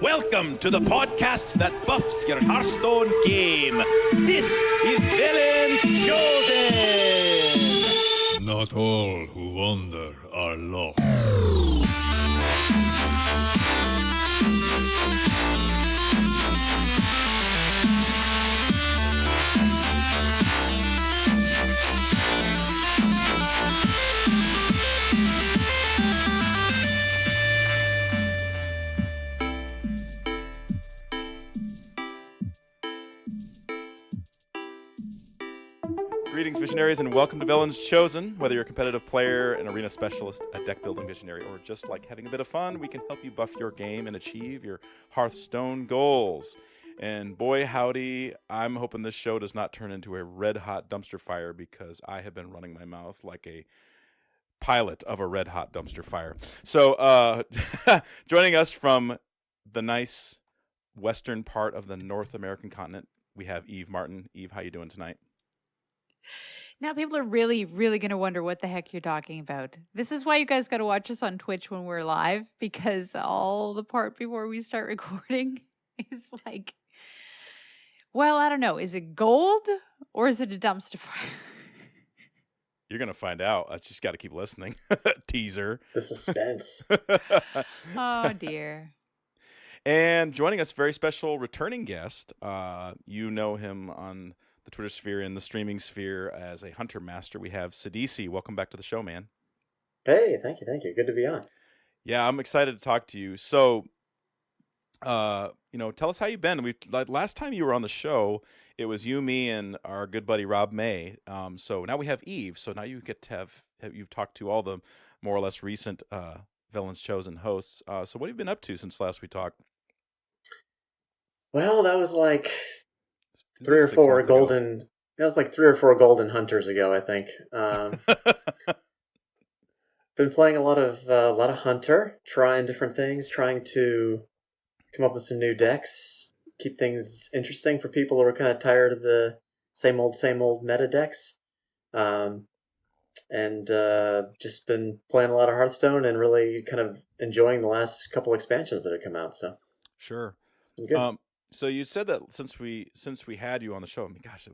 Welcome to the podcast that buffs your Hearthstone game. This is Velen's Chosen. Not all who wander are lost. Greetings, visionaries, and welcome to Velen's Chosen. Whether you're a competitive player, an arena specialist, a deck-building visionary, or just like having a bit of fun, we can help you buff your game and achieve your Hearthstone goals. And boy, howdy, I'm hoping this show does not turn into a red-hot dumpster fire because I have been running my mouth like a pilot of a red-hot dumpster fire. So, joining us from the nice western part of the North American continent, we have Eve Martin. Eve, how you doing tonight? Now people are really going to wonder what the heck you're talking about. This is why you guys got to watch us on Twitch when we're live, because all the part before we start recording is like, well, I don't know. Is it gold or is it a dumpster fire? You're going to find out. I just got to keep listening. Teaser. The suspense. Oh, dear. And joining us, very special returning guest. You know him on the Twitter sphere and the streaming sphere as a hunter master. We have Sidisi. Welcome back to the show, man. Hey, thank you. Good to be on. Yeah, I'm excited to talk to you. So, tell us how you've been. Last time you were on the show, it was you, me, and our good buddy Rob May. So now we have Eve. So now you get to you've talked to all the more or less recent Velen's Chosen hosts. So what have you been up to since last we talked? Well, that was like three or four golden hunters ago, I think. Been playing a lot of hunter, trying different things, trying to come up with some new decks, keep things interesting for people who are kind of tired of the same old meta decks. And just been playing a lot of Hearthstone and really kind of enjoying the last couple expansions that have come out. So sure, it's been good. So you said that since we had you on the show, I mean, gosh,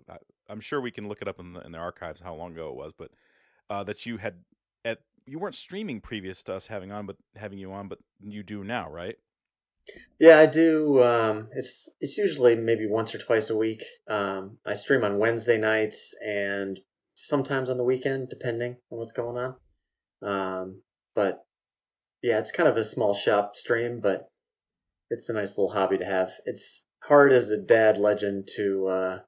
I'm sure we can look it up in the archives how long ago it was, but that you weren't streaming previous to us having you on, but you do now, right? Yeah, I do. It's usually maybe once or twice a week. I stream on Wednesday nights and sometimes on the weekend, depending on what's going on. But yeah, it's kind of a small shop stream, but it's a nice little hobby to have. It's hard as a dad legend to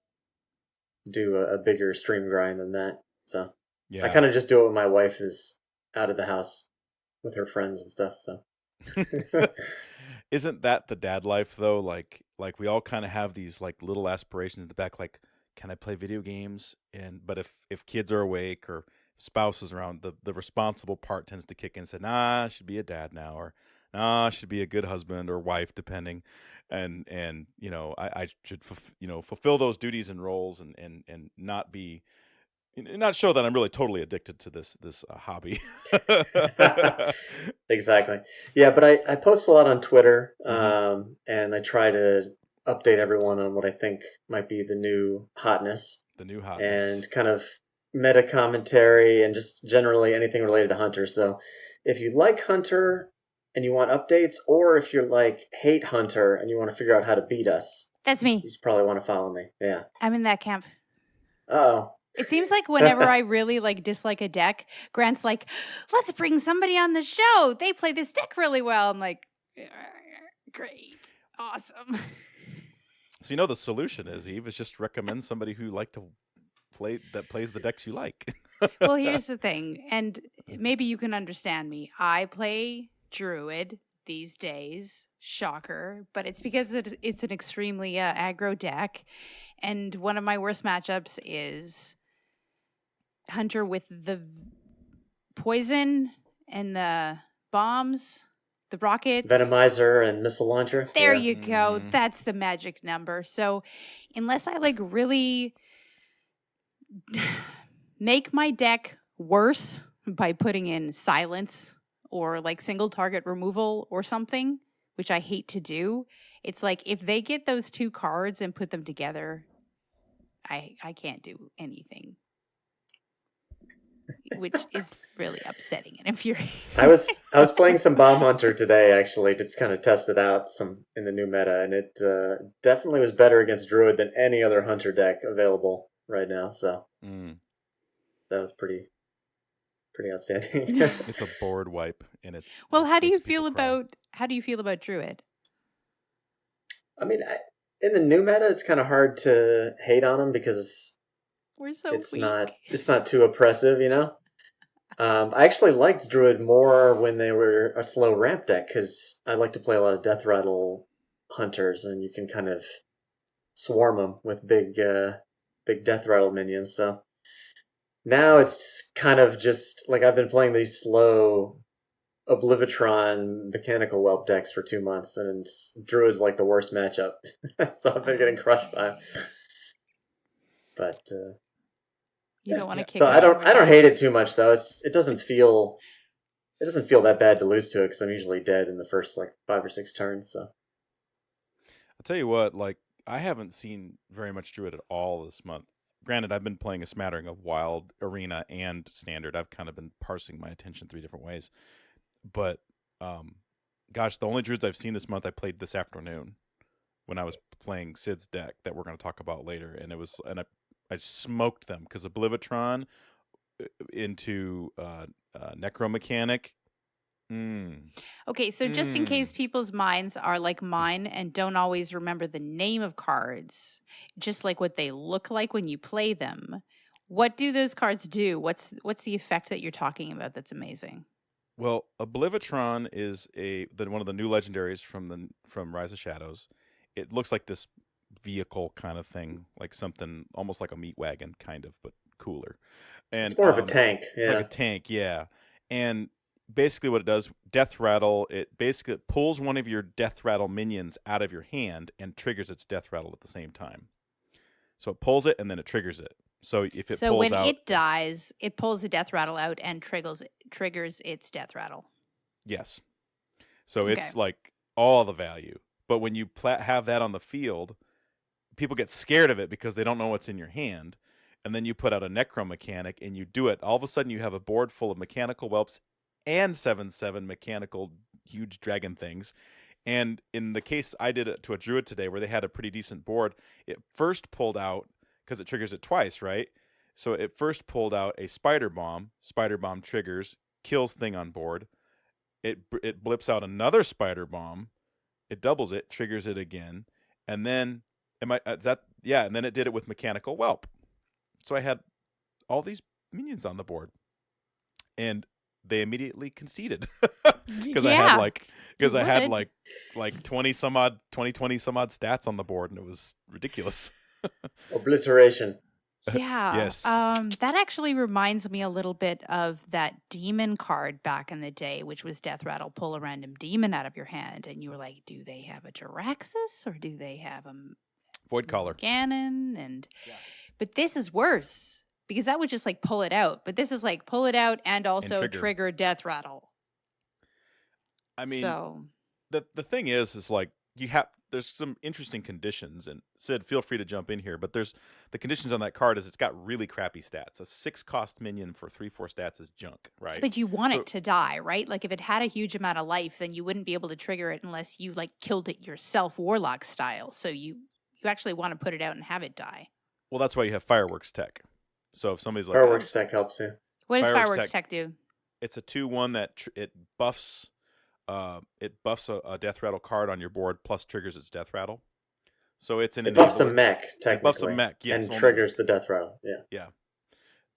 do a bigger stream grind than that. So yeah. I kind of just do it when my wife is out of the house with her friends and stuff. So isn't that the dad life though? Like we all kind of have these like little aspirations in the back, like, can I play video games? But if kids are awake or spouse is around, the responsible part tends to kick in and say, nah, I should be a dad now, or nah, I should be a good husband or wife, depending. And I should fulfill those duties and roles and not show that I'm really totally addicted to this hobby. Exactly. Yeah, but I post a lot on Twitter, and I try to update everyone on what I think might be the new hotness. And kind of meta commentary and just generally anything related to Hunter. So if you like Hunter and you want updates, or if you're like hate Hunter and you want to figure out how to beat us, that's me. You probably want to follow me. Yeah. I'm in that camp. Uh-oh. It seems like whenever I really dislike a deck, Grant's like, let's bring somebody on the show. They play this deck really well. I'm like, great. Awesome. So the solution is, Eve, is just recommend somebody who plays the decks you like. Well, here's the thing, and maybe you can understand me. I play Druid these days, shocker, but it's because it's an extremely aggro deck, and one of my worst matchups is Hunter with the poison and the bombs, the rockets, Venomizer and missile launcher. There you go. That's the magic number. So unless I really make my deck worse by putting in silence or single target removal or something, which I hate to do. It's like if they get those two cards and put them together, I can't do anything, which is really upsetting and infuriating. I was playing some Bomb Hunter today actually to kind of test it out some in the new meta, and it definitely was better against Druid than any other Hunter deck available right now. So that was pretty outstanding. It's a board wipe, and it's Well, it how do you makes feel people cry. about Druid? I mean, in the new meta, it's kind of hard to hate on him because We're so it's weak. not too oppressive, you know. I actually liked Druid more when they were a slow ramp deck because I like to play a lot of Death Rattle hunters, and you can kind of swarm them with big Death Rattle minions. So now it's kind of just like I've been playing these slow Oblivitron Mechanical Whelp decks for 2 months, and Druid's like the worst matchup. So I've been getting crushed by him. But You don't want to Yeah. kick so us I when don't we're down. hate it too much though. It doesn't feel that bad to lose to it because I'm usually dead in the first like 5 or 6 turns. So I'll tell you what, like I haven't seen very much Druid at all this month. Granted, I've been playing a smattering of Wild, Arena, and Standard. I've kind of been parsing my attention 3 different ways. But, gosh, the only Druids I've seen this month I played this afternoon when I was playing Sid's deck that we're going to talk about later, and I smoked them because Oblivitron into Necromechanic. Okay, so just in case people's minds are like mine and don't always remember the name of cards, just like what they look like when you play them, what do those cards do? What's the effect that you're talking about that's amazing? Well, Oblivitron is one of the new legendaries from Rise of Shadows. It looks like this vehicle kind of thing, like something almost like a meat wagon, kind of, but cooler. And it's more of a tank. Yeah. like a tank, yeah. And basically, what it does, Death Rattle, it basically pulls one of your Death Rattle minions out of your hand and triggers its Death Rattle at the same time. So it pulls it and then it triggers it. So if it So pulls when out, it dies, it pulls the death rattle out and triggers its death rattle. yes. So Okay. it's like all the value. But when you have that on the field, people get scared of it because they don't know what's in your hand. And then you put out a Necromechanic and you do it. All of a sudden, you have a board full of mechanical whelps and 7/7 mechanical huge dragon things. And in the case I did it to a Druid today where they had a pretty decent board, it first pulled out, because it triggers it twice, right? So it first pulled out a Spider Bomb. Spider Bomb triggers, kills thing on board. It blips out another Spider Bomb. It doubles it, triggers it again. And then, and then it did it with Mechanical Whelp. So I had all these minions on the board. And they immediately conceded because I had like 20 some odd stats on the board, and it was ridiculous. Obliteration. Yeah. Yes. That actually reminds me a little bit of that demon card back in the day, which was Death Rattle, pull a random demon out of your hand, and you were like, do they have a Jiraxis or do they have a Void Collar. Ganon? And but this is worse because that would just like pull it out, but this is like pull it out and also trigger Death Rattle. I mean, so the thing is like there's some interesting conditions, and Sid, feel free to jump in here, but there's the conditions on that card is it's got really crappy stats. A 6-cost minion for 3/4 stats is junk, right? But you want it to die, right? Like if it had a huge amount of life, then you wouldn't be able to trigger it unless you like killed it yourself, Warlock style. So you actually want to put it out and have it die. Well, that's why you have Fireworks Tech. So if somebody's like Fireworks Tech helps you. What does Fireworks Tech do? It's a 2/1 that it buffs a Death Rattle card on your board plus triggers its Death Rattle. So it's it buffs a mech, technically. It buffs a mech, yes, and triggers the Death Rattle. Yeah. Yeah.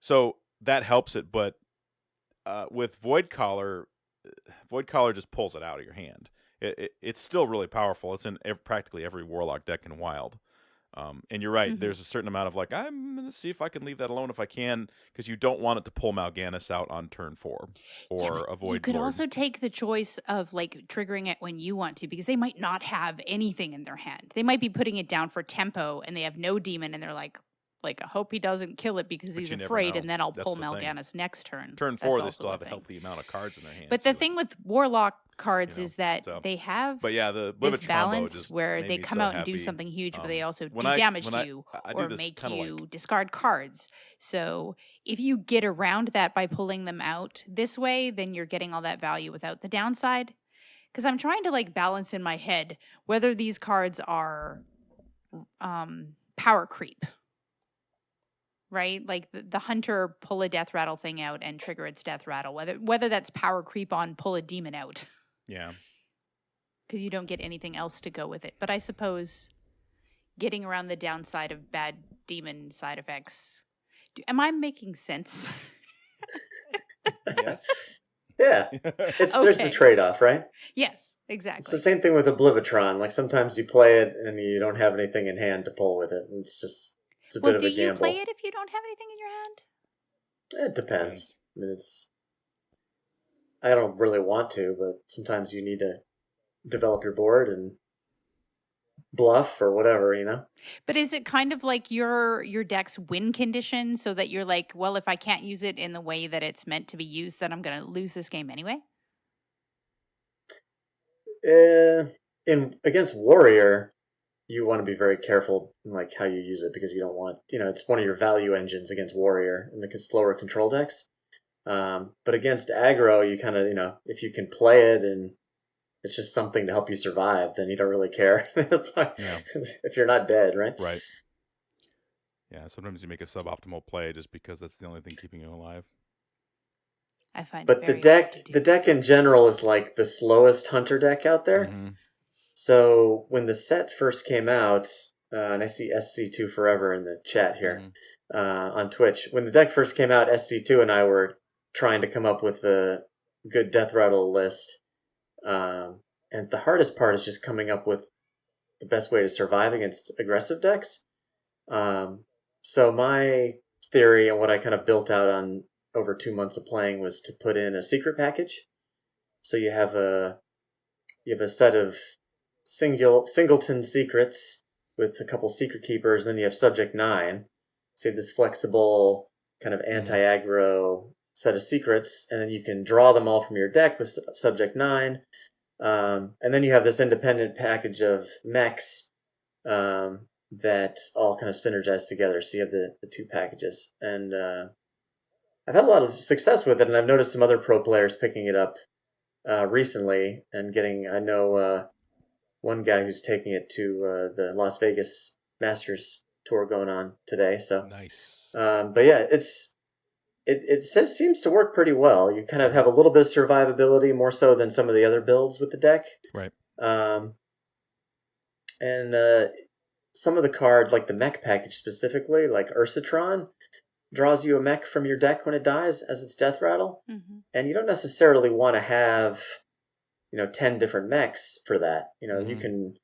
So that helps it, but with Void Collar just pulls it out of your hand. It's still really powerful. It's in practically every Warlock deck in Wild. And you're right. Mm-hmm. There's a certain amount of like, I'm going to see if I can leave that alone if I can, because you don't want it to pull Mal'Ganis out on turn 4 or avoid. You could Lord. Also take the choice of like triggering it when you want to, because they might not have anything in their hand. They might be putting it down for tempo and they have no demon and they're like, Like, I hope he doesn't kill it because But he's you never afraid, know. and then I'll That's pull the thing. Mal'Ganis next turn. Turn That's 4, they also still have a thing. healthy amount of cards in their hands. But the too. thing with Warlock cards is that so- they have But yeah, the this Blivitron bow balance just where made they me come so out and do happy. something huge, but they also when do I- damage when to I- you I do or this make kinda you like- discard cards. So if you get around that by pulling them out this way, then you're getting all that value without the downside. Because I'm trying to like balance in my head whether these cards are power creep. Right? Like the hunter pull a death rattle thing out and trigger its death rattle, whether that's power creep on pull a demon out. Yeah. Because you don't get anything else to go with it. But I suppose getting around the downside of bad demon side effects. Am I making sense? Yes. Yeah. There's the Okay. trade-off, right? Yes, It's exactly. the same thing with Oblivitron. Like sometimes you play it and you don't have anything in hand to pull with it. It's a Well, bit of do a you gamble. play it if you don't have anything in your hand? It depends. I mean, I don't really want to, but sometimes you need to develop your board and bluff or whatever, you know? But is it kind of like your deck's win condition so that you're like, well, if I can't use it in the way that it's meant to be used, then I'm going to lose this game anyway? Against Warrior, you want to be very careful in like how you use it because you don't want, it's one of your value engines against Warrior in the slower control decks. But against aggro, you kind of, if you can play it and it's just something to help you survive, then you don't really care. It's like, if you're not dead, right? Right. Yeah, sometimes you make a suboptimal play just because that's the only thing keeping you alive. I find But it the very hard to do the deck that. in general is like the slowest hunter deck out there. Mm-hmm. So when the set first came out, and I see SC2 Forever in the chat here on Twitch. When the deck first came out, SC2 and I were trying to come up with a good death rattle list. And the hardest part is just coming up with the best way to survive against aggressive decks. So my theory and what I kind of built out on over 2 months of playing was to put in a secret package. So you have a set of singleton secrets with a couple secret keepers, and then you have subject 9. So you have this flexible kind of anti-aggro set of secrets, and then you can draw them all from your deck with subject 9. And then you have this independent package of mechs that all kind of synergize together. So you have the 2 packages. And I've had a lot of success with it, and I've noticed some other pro players picking it up recently and I know one guy who's taking it to the Las Vegas Masters tour going on today. So Nice. But yeah, it seems to work pretty well. You kind of have a little bit of survivability, more so than some of the other builds with the deck. Right. And some of the cards, like the mech package specifically, like Ursatron, draws you a mech from your deck when it dies as its death rattle. Mm-hmm. And you don't necessarily want to have 10 different mechs for that. You can,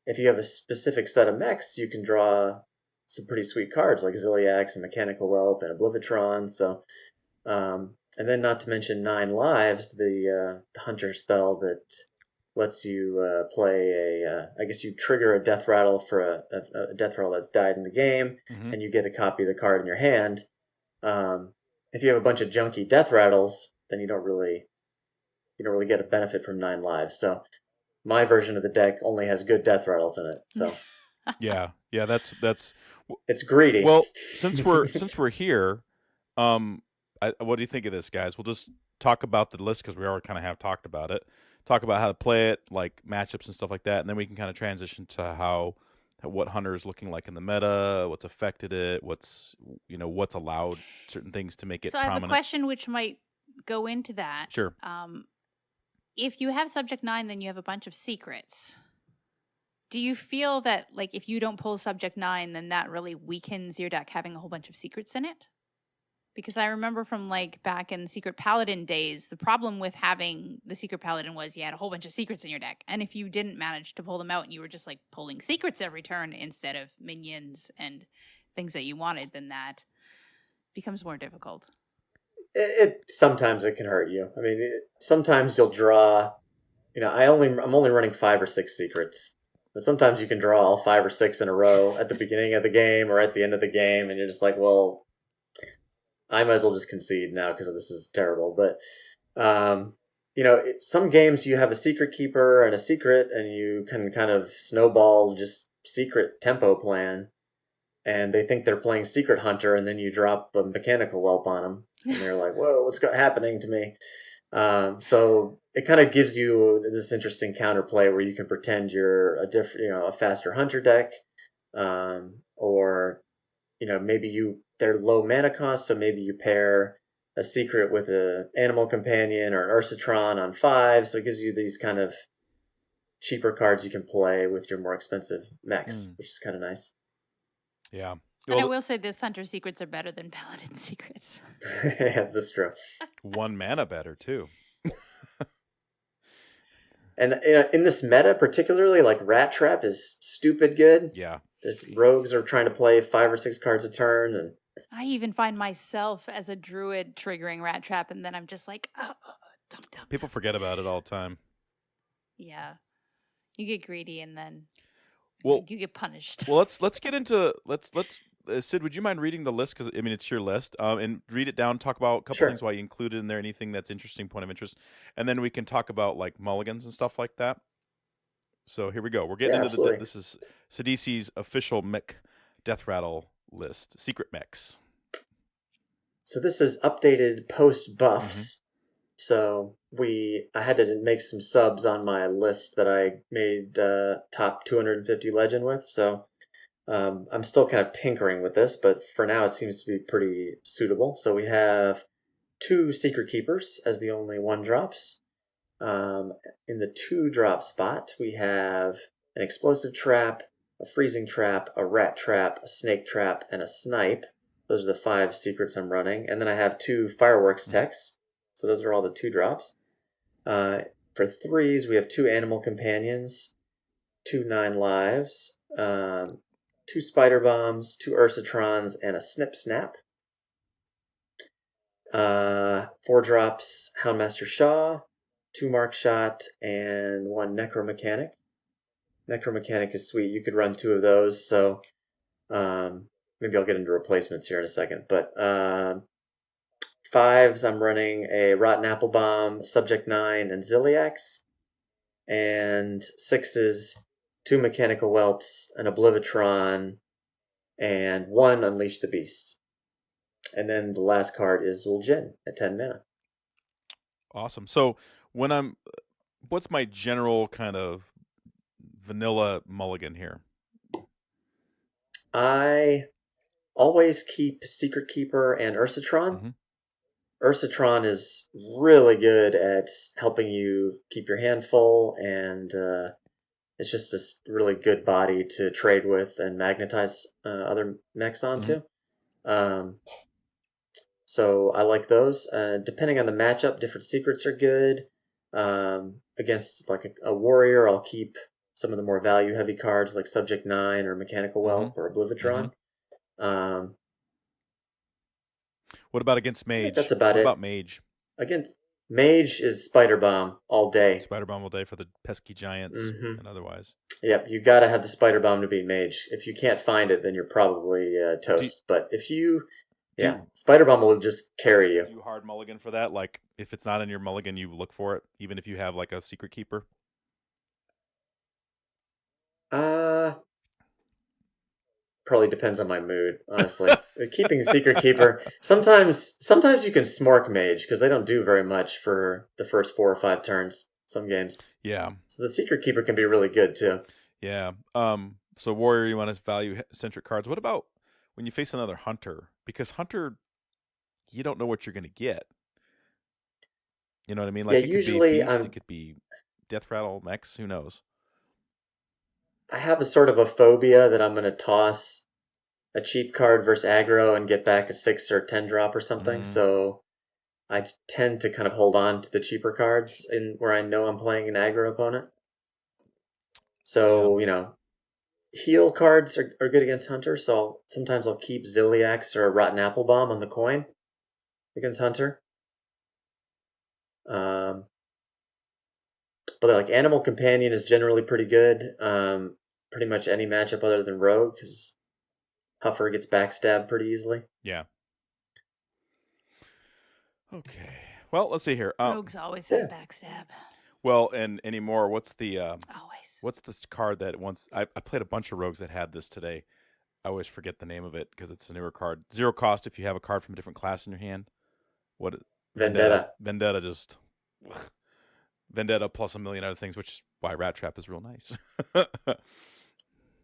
if you have a specific set of mechs, you can draw some pretty sweet cards like Ziliax and Mechanical Whelp and Oblivitron. So, and then not to mention 9 lives, the hunter spell that lets you play I guess you trigger a death rattle for a death rattle that's died in the game, and you get a copy of the card in your hand. If you have a bunch of junky death rattles, then you don't really get a benefit from 9 lives. So my version of the deck only has good death rattles in it. So yeah, that's it's greedy. Well, since we're here, what do you think of this, guys? We'll just talk about the list because we already kind of have talked about it. Talk about how to play it, like matchups and stuff like that, and then we can kind of transition to what Hunter is looking like in the meta, what's affected it, what's allowed certain things to make it So I have prominent. a question which might go into that. Sure. If you have subject 9, then you have a bunch of secrets. Do you feel that, like, if you don't pull subject 9, then that really weakens your deck having a whole bunch of secrets in it? Because I remember from, like, back in Secret Paladin days, the problem with having the Secret Paladin was you had a whole bunch of secrets in your deck. And if you didn't manage to pull them out and you were just, like, pulling secrets every turn instead of minions and things that you wanted, then that becomes more difficult. Sometimes it can hurt you. I mean, sometimes you'll draw. I'm only running 5 or 6 secrets, But sometimes you can draw all 5 or 6 in a row at the beginning of the game or at the end of the game, and you're just like, well, I might as well just concede now because this is terrible. But some games you have a secret keeper and a secret, and you can kind of snowball just secret tempo plan, and they think they're playing Secret Hunter, and then you drop a mechanical whelp on them, and they're like, "Whoa, what's happening to me?" So it kind of gives you this interesting counterplay where you can pretend you're a different, a faster hunter deck, or maybe they're low mana cost, so maybe you pair a secret with an animal companion or an Ursitron on 5, so it gives you these kind of cheaper cards you can play with your more expensive mechs, which is kind of nice. Yeah. And I will say this Hunter secrets are better than Paladin secrets. Yes, that's true. 1 mana better too. And in this meta, particularly, like Rat Trap is stupid good. Yeah. There's rogues are trying to play 5 or 6 cards a turn, and I even find myself as a druid triggering Rat Trap, and then I'm just like, dump. People forget about it all the time. Yeah, you get greedy, and then you get punished. Well, let's get into Sid, would you mind reading the list? Because it's your list, and read it down. Talk about a couple things why you included in there, anything that's interesting, point of interest, and then we can talk about like mulligans and stuff like that. So here we go. We're getting into this is Sidisi's official mech death rattle list, Secret Mechs. So this is updated post buffs. So I had to make some subs on my list that I made top 250 legend with. So I'm still kind of tinkering with this, but for now it seems to be pretty suitable. So we have 2 Secret Keepers as the only 1-drops. In the 2-drop spot, we have an Explosive Trap, a Freezing Trap, a Rat Trap, a Snake Trap, and a Snipe. Those are the 5 secrets I'm running. And then I have 2 Fireworks techs. So those are all the 2-drops. For 3s, we have 2 Animal Companions, 2 9 Lives, 2 Spider Bombs, 2 Ursatrons, and a Snip Snap. 4-drops, Houndmaster Shaw, 2 Mark Shot, and 1 Necromechanic. Necromechanic is sweet. You could run 2 of those, so maybe I'll get into replacements here in a second. But 5s, I'm running a Rotten Apple Bomb, Subject 9, and Ziliax. And 6s, 2 Mechanical Whelps, an Oblivitron, and 1 Unleash the Beast. And then the last card is Zul'jin at 10 mana. Awesome. So what's my general kind of vanilla mulligan here? I always keep Secret Keeper and Ursitron. Ursitron is really good at helping you keep your hand full, and it's just a really good body to trade with and magnetize other mechs onto. So I like those. Depending on the matchup, different secrets are good. Against like a warrior, I'll keep some of the more value-heavy cards like Subject 9 or Mechanical Whelp or Oblivitron. What about against Mage? That's about it. What about Mage? Against Mage is Spider Bomb all day. Spider Bomb all day for the pesky giants and otherwise. Yep, you got to have the Spider Bomb to beat Mage. If you can't find it, then you're probably toast. But if you... Yeah, Spider Bomb will just carry you. Do you hard mulligan for that? Like, if it's not in your mulligan, you look for it, even if you have, like, a Secret Keeper? Probably depends on my mood, honestly. Keeping Secret Keeper... Sometimes you can smork Mage, because they don't do very much for the first 4 or 5 turns, some games. Yeah. So the Secret Keeper can be really good, too. Yeah. So Warrior, you want to value-centric cards. What about when you face another Hunter? Because Hunter, you don't know what you're going to get. You know what I mean? Like, it usually could be Beast, it could be Death Rattle, Mechs, who knows? I have a sort of a phobia that I'm going to toss a cheap card versus aggro and get back a 6 or 10 drop or something. So I tend to kind of hold on to the cheaper cards where I know I'm playing an aggro opponent. So, heal cards are good against Hunter, so sometimes I'll keep Ziliax or Rotten Apple Bomb on the coin against Hunter. But like Animal Companion is generally pretty good. Pretty much any matchup other than Rogue, because Huffer gets backstabbed pretty easily. Yeah. Okay. Well, let's see here. Rogues always yeah. have backstab. Well, and anymore, what's the Always. what's this card that once I played a bunch of rogues that had this today. I always forget the name of it because it's a newer card. 0 cost if you have a card from a different class in your hand. What Vendetta. Vendetta just Vendetta plus a million other things, which is why Rat Trap is real nice.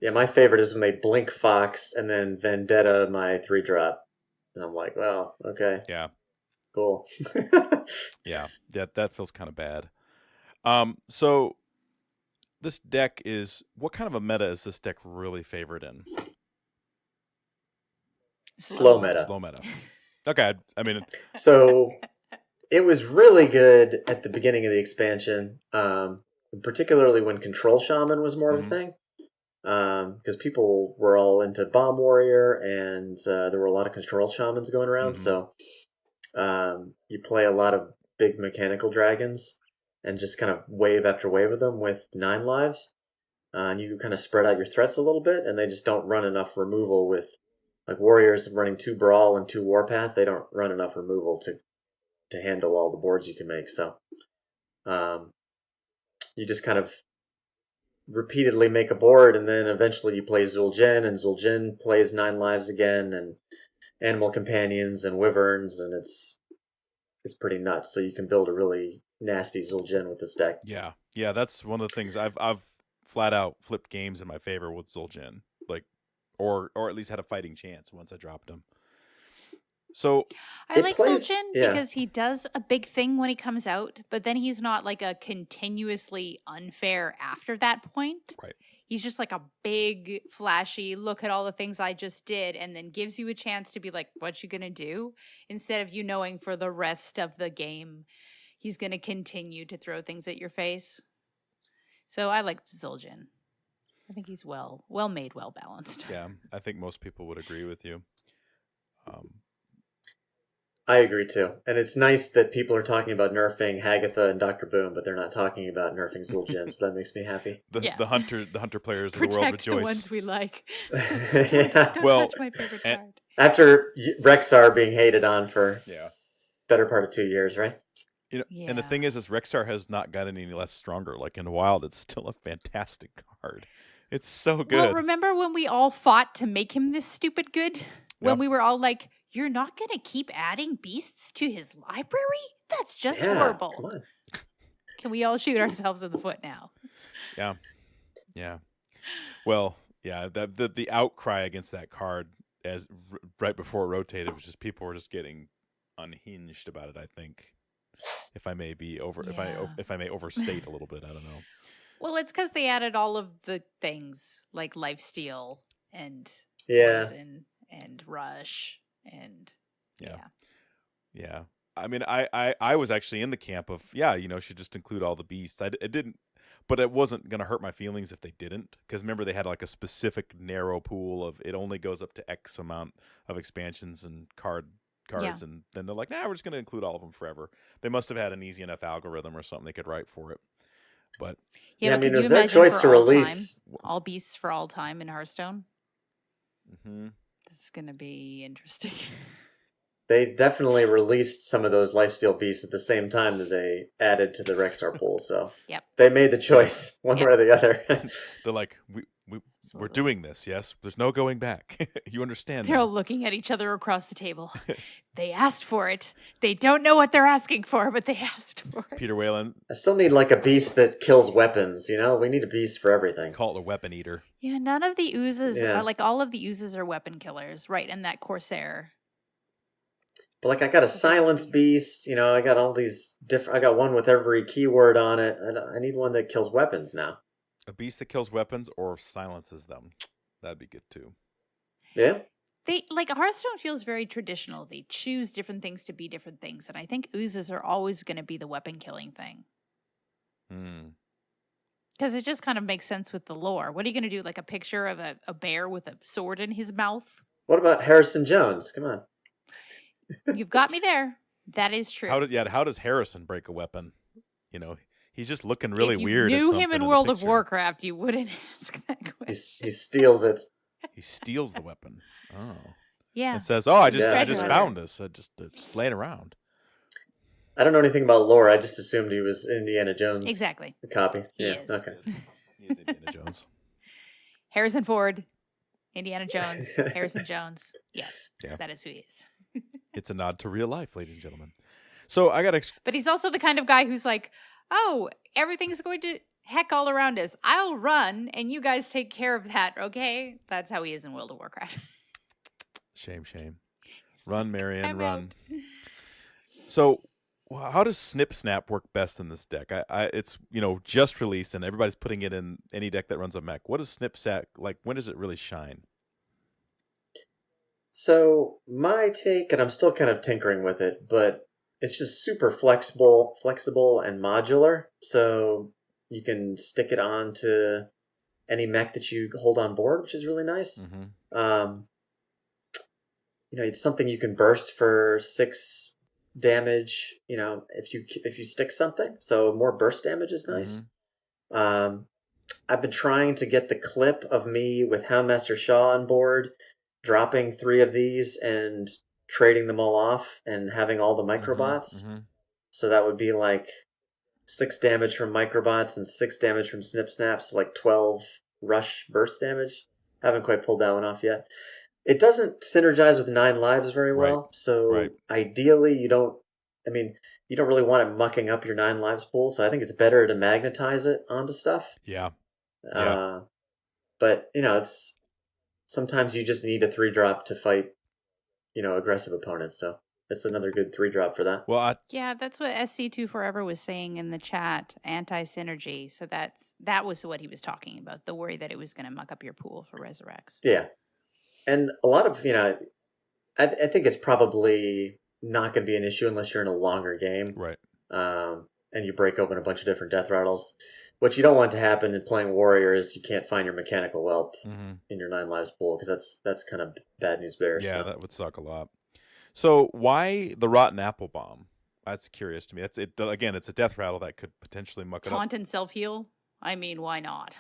Yeah, my favorite is when they blink Fox and then Vendetta my 3-drop. And I'm like, well, okay, Yeah. cool. Yeah. That feels kind of bad. So this deck is what kind of a meta is this deck really favored in? Slow meta. Slow meta. Okay, I mean, So it was really good at the beginning of the expansion, particularly when Control Shaman was more of a thing, because people were all into Bomb Warrior, and there were a lot of Control Shamans going around. So you play a lot of big mechanical dragons and just kind of wave after wave of them with 9 lives, and you kind of spread out your threats a little bit, and they just don't run enough removal with. Like Warriors running 2 Brawl and 2 Warpath, they don't run enough removal to handle all the boards you can make. So you just kind of repeatedly make a board, and then eventually you play Zul'jin, and Zul'jin plays 9 lives again, and Animal Companions and Wyverns, and it's pretty nuts. So you can build a really nasty Zul'jin with this deck. Yeah, that's one of the things I've flat out flipped games in my favor with Zul'jin, like, or at least had a fighting chance once I dropped him. So I like Zul'jin because he does a big thing when he comes out, but then he's not like a continuously unfair after that point. Right. He's just like a big, flashy, look at all the things I just did, and then gives you a chance to be like, what you gonna do? Instead of you knowing for the rest of the game, he's gonna continue to throw things at your face. So I like Zul'jin. I think he's well made, well balanced. Yeah, I think most people would agree with you. I agree too. And it's nice that people are talking about nerfing Hagatha and Dr. Boom, but they're not talking about nerfing Zul'jin, so that makes me happy. The hunter players of the world Protect rejoice. the ones we like. Yeah. Don't touch my favorite card. After Rexar being hated on for better part of 2 years, right? You know, and the thing is Rexar has not gotten any less stronger. Like in Wild, it's still a fantastic card. It's so good. Well, remember when we all fought to make him this stupid good? When we were all like, you're not going to keep adding beasts to his library? That's just horrible. Come on. Can we all shoot ourselves in the foot now? Yeah. Well, yeah, the outcry against that card as right before it rotated was just people were just getting unhinged about it, I think. If I may be if I may overstate a little bit, I don't know. Well, it's because they added all of the things like lifesteal and poison and rush and yeah. I mean, I was actually in the camp of should just include all the beasts. It didn't, but it wasn't gonna hurt my feelings if they didn't, because remember they had like a specific narrow pool of it only goes up to X amount of expansions and cards, and then they're like, we're just gonna include all of them forever. They must have had an easy enough algorithm or something they could write for it. But I mean, it was their choice to release all beasts for all time in Hearthstone. Mm-hmm. This is going to be interesting. They definitely released some of those lifesteal beasts at the same time that they added to the Rexar pool. So they made the choice one way or the other. They're like, we're doing this. Yes, there's no going back. You understand? They're all looking at each other across the table. They asked for it. They don't know what they're asking for, but they asked for it. Peter Whalen. I still need like a beast that kills weapons. We need a beast for everything. Call it a weapon eater. Yeah, none of the oozes are like all of the oozes are weapon killers, right? And that Corsair. But like I got a silence beast. I got all these different. I got one with every keyword on it. I need one that kills weapons now. A beast that kills weapons or silences them. That'd be good too. Yeah. Hearthstone feels very traditional. They choose different things to be different things. And I think oozes are always going to be the weapon killing thing. Because it just kind of makes sense with the lore. What are you going to do? Like a picture of a bear with a sword in his mouth? What about Harrison Jones? Come on. You've got me there. That is true. How does Harrison break a weapon? He's just looking really if you weird. knew at him something in the World of picture. Warcraft, you wouldn't ask that He question. steals it. He steals the weapon. Oh. Yeah. And says, "Oh, I just Treasure hunter. found this. It's just laying around." I don't know anything about lore. I just assumed he was Indiana Jones. Exactly. Copy. He Yeah. is. Okay. He is Indiana Jones. Harrison Ford, Indiana Jones, Harrison Jones. Yes, Yeah. that is who he is. It's a nod to real life, ladies and gentlemen. So I got to. But he's also the kind of guy who's like, oh, everything's going to heck all around us. I'll run and you guys take care of that, okay? That's how he is in World of Warcraft. Shame. He's Run, like, Marion, "I'm run. out." So, how does Snip Snap work best in this deck? It's just released and everybody's putting it in any deck that runs a mech. What does Snip Snap like? When does it really shine? So my take, and I'm still kind of tinkering with it, but it's just super flexible and modular. So you can stick it on to any mech that you hold on board, which is really nice. Mm-hmm. It's something you can burst for 6 damage. If you stick something, so more burst damage is nice. I've been trying to get the clip of me with Houndmaster Shaw on board, dropping 3 of these and trading them all off and having all the microbots. Mm-hmm. So that would be like 6 damage from microbots and 6 damage from Snip Snaps, so like 12 rush burst damage. Haven't quite pulled that one off yet. It doesn't synergize with 9 lives very well, Right. so Right. ideally you don't really want it mucking up your 9 lives pool, so I think it's better to magnetize it onto stuff. Yeah. But it's sometimes you just need a 3-drop to fight aggressive opponents, so it's another good 3-drop for that. Well, Yeah, that's what SC2 Forever was saying in the chat, anti-synergy. So that was what he was talking about, the worry that it was going to muck up your pool for Resurrects. Yeah. And a lot of, I think it's probably not going to be an issue unless you're in a longer game. right. And you break open a bunch of different death rattles. What you don't want to happen in playing Warrior is you can't find your mechanical whelp in your 9 lives pool, because that's kind of bad news bears. Yeah, so. that would suck a lot. So why the Rotten Apple Bomb? That's curious to me. Again, it's a death rattle that could potentially muck it up. Taunt and self-heal? I mean, why not?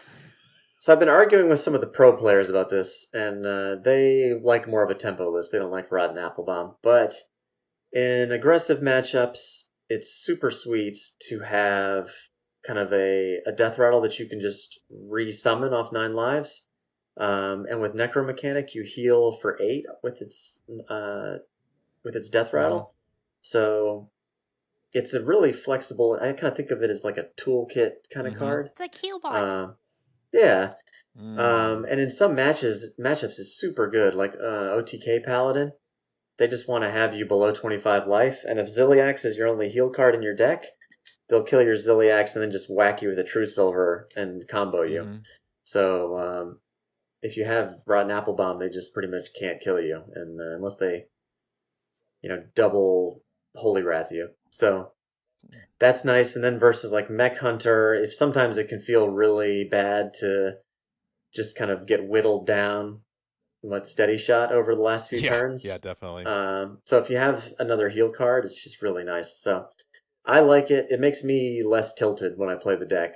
So I've been arguing with some of the pro players about this, and they like more of a tempo list. They don't like Rotten Applebomb. But in aggressive matchups, it's super sweet to have kind of a death rattle that you can just re-summon off 9 lives. And with Necro Mechanic, you heal for 8 with its death rattle. So it's a really flexible. I kind of think of it as like a toolkit kind of card. It's like Healbot. Yeah. And in some matchups, it's super good. Like OTK Paladin, they just want to have you below 25 life. And if Ziliax is your only heal card in your deck, they'll kill your Ziliax and then just whack you with a True Silver and combo you. So if you have Rotten Applebomb, they just pretty much can't kill you, and unless they, double Holy Wrath you. So that's nice. And then versus like Mech Hunter, if sometimes it can feel really bad to just kind of get whittled down with Steady Shot over the last few turns. Yeah, definitely. So if you have another heal card, it's just really nice. So I like it. It makes me less tilted when I play the deck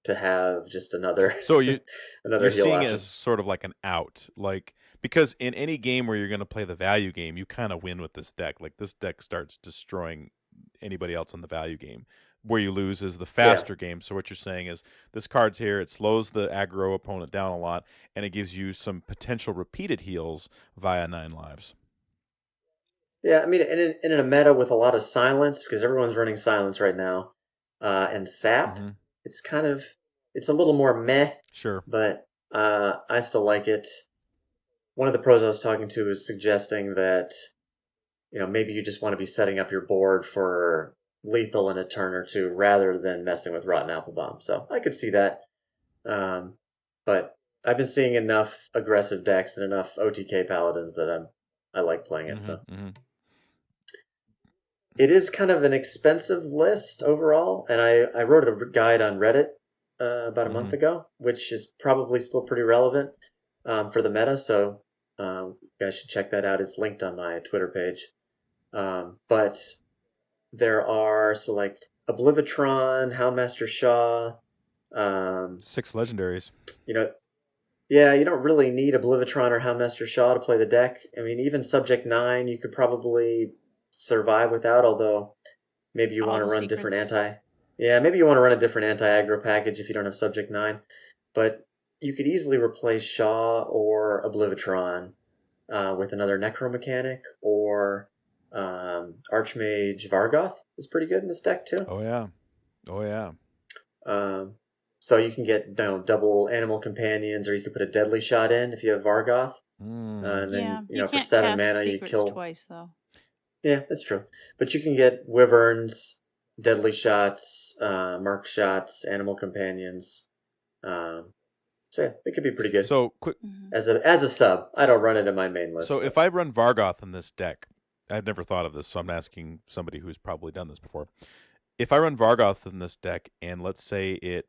to have just another. So you're heal seeing option. it as sort of like an out, because in any game where you're going to play the value game, you kind of win with this deck. Like this deck starts destroying anybody else in the value game. Where you lose is the faster game. So what you're saying is this card's here. It slows the aggro opponent down a lot, and it gives you some potential repeated heals via 9 lives. Yeah, I mean, and in a meta with a lot of silence, because everyone's running silence right now, and sap, it's a little more meh. Sure. But I still like it. One of the pros I was talking to was suggesting that, maybe you just want to be setting up your board for lethal in a turn or two rather than messing with Rotten Applebomb. So I could see that. But I've been seeing enough aggressive decks and enough OTK Paladins that I like playing it. So. It is kind of an expensive list overall, and I wrote a guide on Reddit about a month ago, which is probably still pretty relevant for the meta, so you guys should check that out. It's linked on my Twitter page. But there are, Oblivion, Houndmaster Shaw. Um, 6 legendaries. you know, yeah, you don't really need Oblivion or Houndmaster Shaw to play the deck. I mean, even Subject 9 you could probably survive without, although maybe you All want to the run different secrets. anti. Yeah, maybe you want to run a different anti-aggro package if you don't have Subject 9. But you could easily replace Shaw or Oblivion with another Necro mechanic, or Archmage Vargoth is pretty good in this deck too. Oh yeah. Oh yeah. Um, so you can get double animal companions, or you could put a deadly shot in if you have Vargoth, and Yeah, then you for can't 7 mana cast you secrets kill. twice though. Yeah, that's true. But you can get wyverns, deadly shots, mark shots, animal companions. Um, so yeah, it could be pretty good So quick. as a sub. I don't run it in my main list. So But if I run Vargoth in this deck, I've never thought of this, so I'm asking somebody who's probably done this before. If I run Vargoth in this deck, and let's say it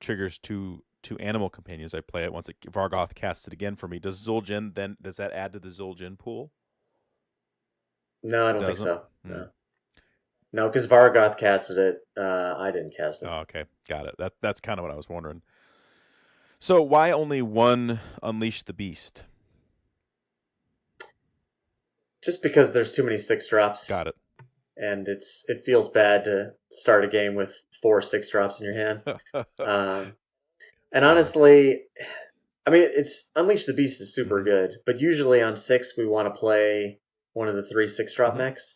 triggers two animal companions, I play it once Vargoth casts it again for me. Does that add to the Zul'jin pool? no, I don't think Doesn't. so. No, because Vargoth casted it. I didn't cast it. Oh, okay, got it. That's kind of what I was wondering. So why only one Unleash the Beast? Just because there's too many 6 drops. Got it. And it feels bad to start a game with 4 6 drops in your hand. And honestly, I mean, it's Unleash the Beast is super good, but usually on 6 we want to play one of the 3 6-drop mechs.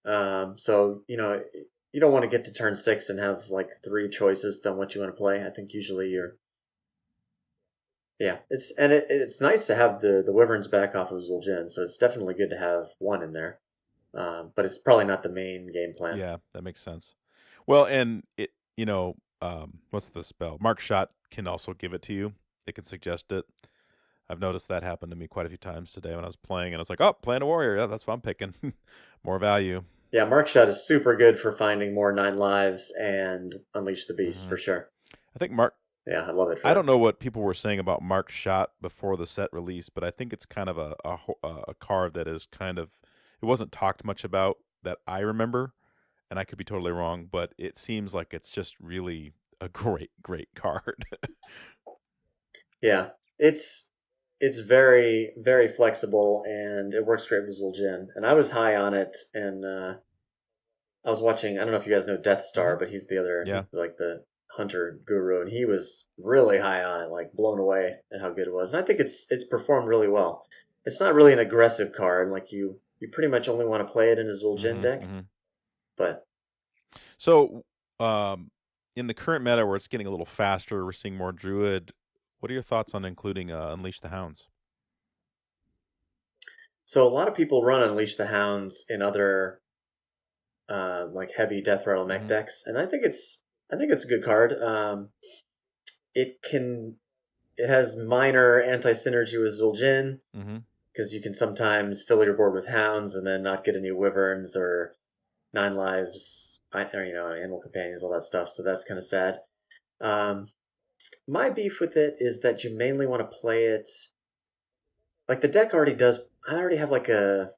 So you don't want to get to turn 6 and have like 3 choices on what you want to play. I think usually it's nice to have the wyverns back off of Zul'jin, so it's definitely good to have one in there. But it's probably not the main game plan. Yeah, that makes sense. Well, and it, what's the spell? Mark Shot can also give it to you. They can suggest it. I've noticed that happened to me quite a few times today when I was playing, and I was like, "Oh, playing a warrior. Yeah, that's what I'm picking. More value." Yeah, Mark Shot is super good for finding more 9 lives and Unleash the Beast for sure. I think Mark. Yeah, I love it. I don't know what people were saying about Mark Shot before the set release, but I think it's kind of a card that is kind of, it wasn't talked much about that I remember, and I could be totally wrong, but it seems like it's just really a great card. Yeah, it's very very flexible, and it works great with Zul'jin. And I was high on it, and I was watching. I don't know if you guys know Death Star, but he's the other. Yeah. He's like the hunter guru, and he was really high on it, like blown away at how good it was. And I think it's performed really well. It's not really an aggressive card, like you pretty much only want to play it in a Zul'jin deck. But so, in the current meta where it's getting a little faster, we're seeing more Druid. What are your thoughts on including Unleash the Hounds? So a lot of people run Unleash the Hounds in other like heavy Death Rattle mech decks, and I think it's a good card. It has minor anti synergy with Zul'jin because you can sometimes fill your board with Hounds and then not get any Wyverns or 9 lives, or animal companions, all that stuff. So that's kind of sad. My beef with it is that you mainly want to play it like the deck already does. I already have like a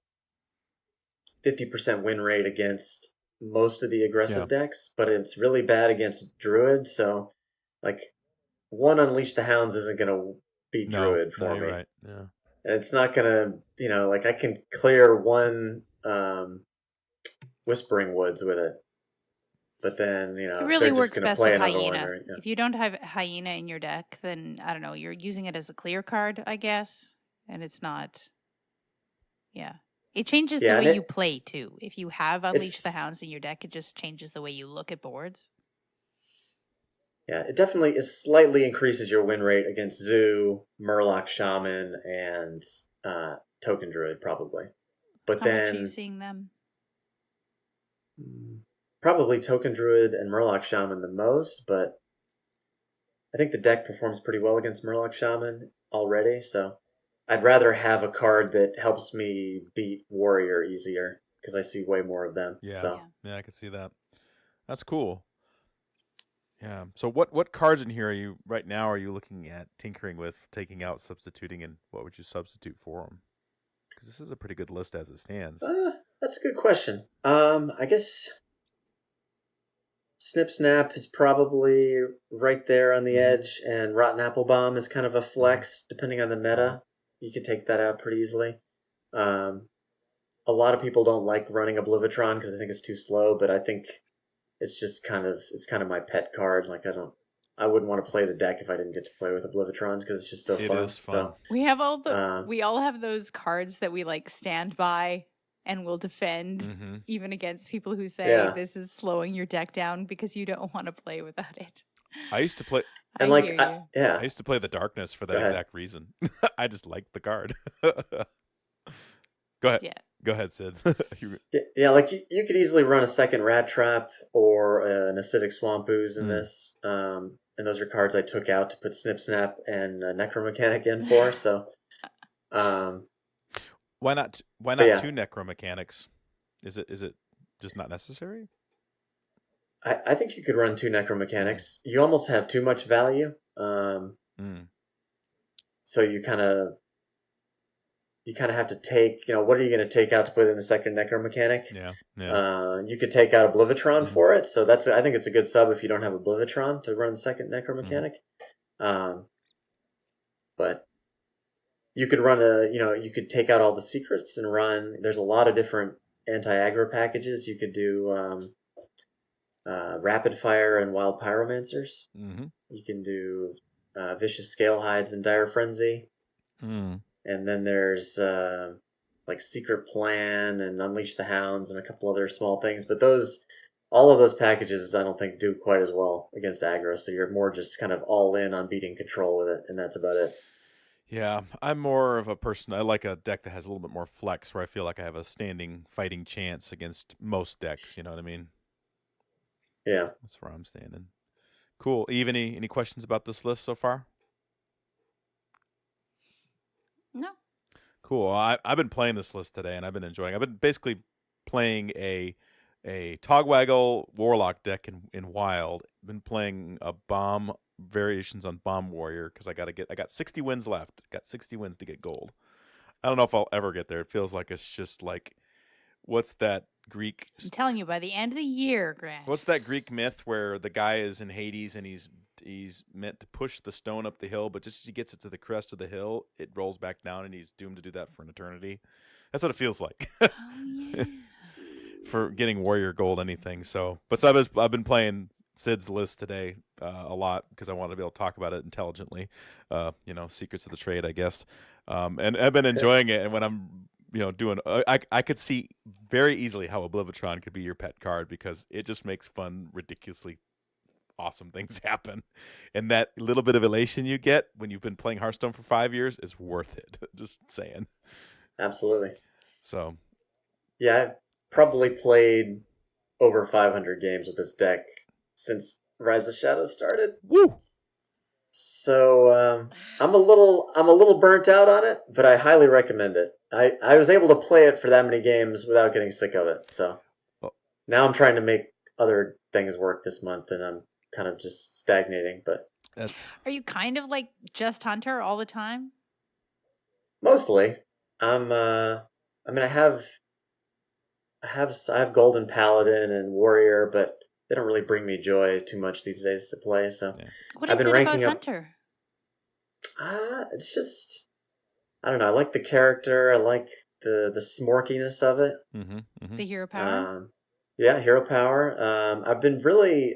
50% win rate against most of the aggressive decks, but it's really bad against Druid. So, like, one Unleash the Hounds isn't going to beat Druid for me. Right. Yeah. And it's not going to, like, I can clear one Whispering Woods with it. But then, it really works best play with another Hyena. one. If you don't have Hyena in your deck, then I don't know, you're using it as a clear card, I guess. And it's not. Yeah. It changes the way you play, too. If you have Unleash the Hounds in your deck, it just changes the way you look at boards. Yeah, it definitely slightly increases your win rate against Zoo, Murloc Shaman, and Token Druid, probably. But How much are you seeing them? Probably Token Druid and Murloc Shaman the most, but I think the deck performs pretty well against Murloc Shaman already, so I'd rather have a card that helps me beat Warrior easier, because I see way more of them. Yeah, I can see that. That's cool. Yeah. So what cards in here are you looking at tinkering with, taking out, substituting, and what would you substitute for them? Because this is a pretty good list as it stands. That's a good question. I guess Snip Snap is probably right there on the Mhm. edge, and Rotten Apple Bomb is kind of a flex depending on the meta. You can take that out pretty easily. Um, a lot of people don't like running Oblivitron because they think it's too slow, but I think it's kind of my pet card. Like I wouldn't want to play the deck if I didn't get to play with Oblivitrons because it's just so It fun. is fun. We have all Um, we all have those cards that we like stand by and will defend Mm-hmm. even against people who say Yeah. this is slowing your deck down because you don't want to play without it. I used to play. I and like hear you. yeah, I used to play the darkness for that Go ahead. exact reason. I just liked the card. Go ahead. Yeah. Go ahead, Sid. Yeah, like you could easily run a second Rat Trap or an Acidic Swamp Ooze in this. And those are cards I took out to put Snip Snap and Necromechanic in for. So, Why not? Why But not yeah. 2 Necromechanics? Is it just not necessary? I think you could run 2 Necromechanics. You almost have too much value. So you kind of have to take, what are you going to take out to put in the second Necromechanic? Yeah. You could take out Oblivitron Mhm. for it, so I think it's a good sub if you don't have Oblivitron to run the second Necromechanic. But you could run you could take out all the secrets and run. There's a lot of different anti-aggro packages. You could do Rapid Fire and Wild Pyromancers. Mm-hmm. You can do Vicious Scalehides and Dire Frenzy. And then there's like Secret Plan and Unleash the Hounds and a couple other small things. But all of those packages, I don't think do quite as well against aggro. So you're more just kind of all in on beating control with it, and that's about it. Yeah, I'm more of a person. I like a deck that has a little bit more flex, where I feel like I have a standing fighting chance against most decks. You know what I mean? Yeah. That's where I'm standing. Cool. Eve, any questions about this list so far? No. Cool. I've been playing this list today, and I've been enjoying. I've been basically playing a Togwaggle Warlock deck in Wild. Been playing a bomb variations on Bomb Warrior because I got 60 wins left. Got 60 wins to get gold. I don't know if I'll ever get there. It feels like it's just like, what's that Greek? I'm telling you, by the end of the year, Grant. What's that Greek myth where the guy is in Hades and he's meant to push the stone up the hill, but just as he gets it to the crest of the hill, it rolls back down, and he's doomed to do that for an eternity. That's what it feels like. Oh yeah. For getting warrior gold, anything. So I've been playing Sid's list today a lot because I wanted to be able to talk about it intelligently. Secrets of the trade, I guess. And I've been enjoying it. And when I'm doing, I could see very easily how Oblivitron could be your pet card because it just makes fun, ridiculously awesome things happen, and that little bit of elation you get when you've been playing Hearthstone for 5 years is worth it. Just saying. Absolutely. So. Yeah, I've probably played over 500 games with this deck since Rise of Shadows started. Woo! So I'm a little burnt out on it, but I highly recommend it. I was able to play it for that many games without getting sick of it. So now I'm trying to make other things work this month, and I'm kind of just stagnating. But are you kind of like just Hunter all the time? Mostly. I have Golden Paladin and Warrior, but they don't really bring me joy too much these days to play. So what is it about Hunter? It's just, I don't know. I like the character. I like the smorkiness of it. The hero power. Yeah, hero power. I've been really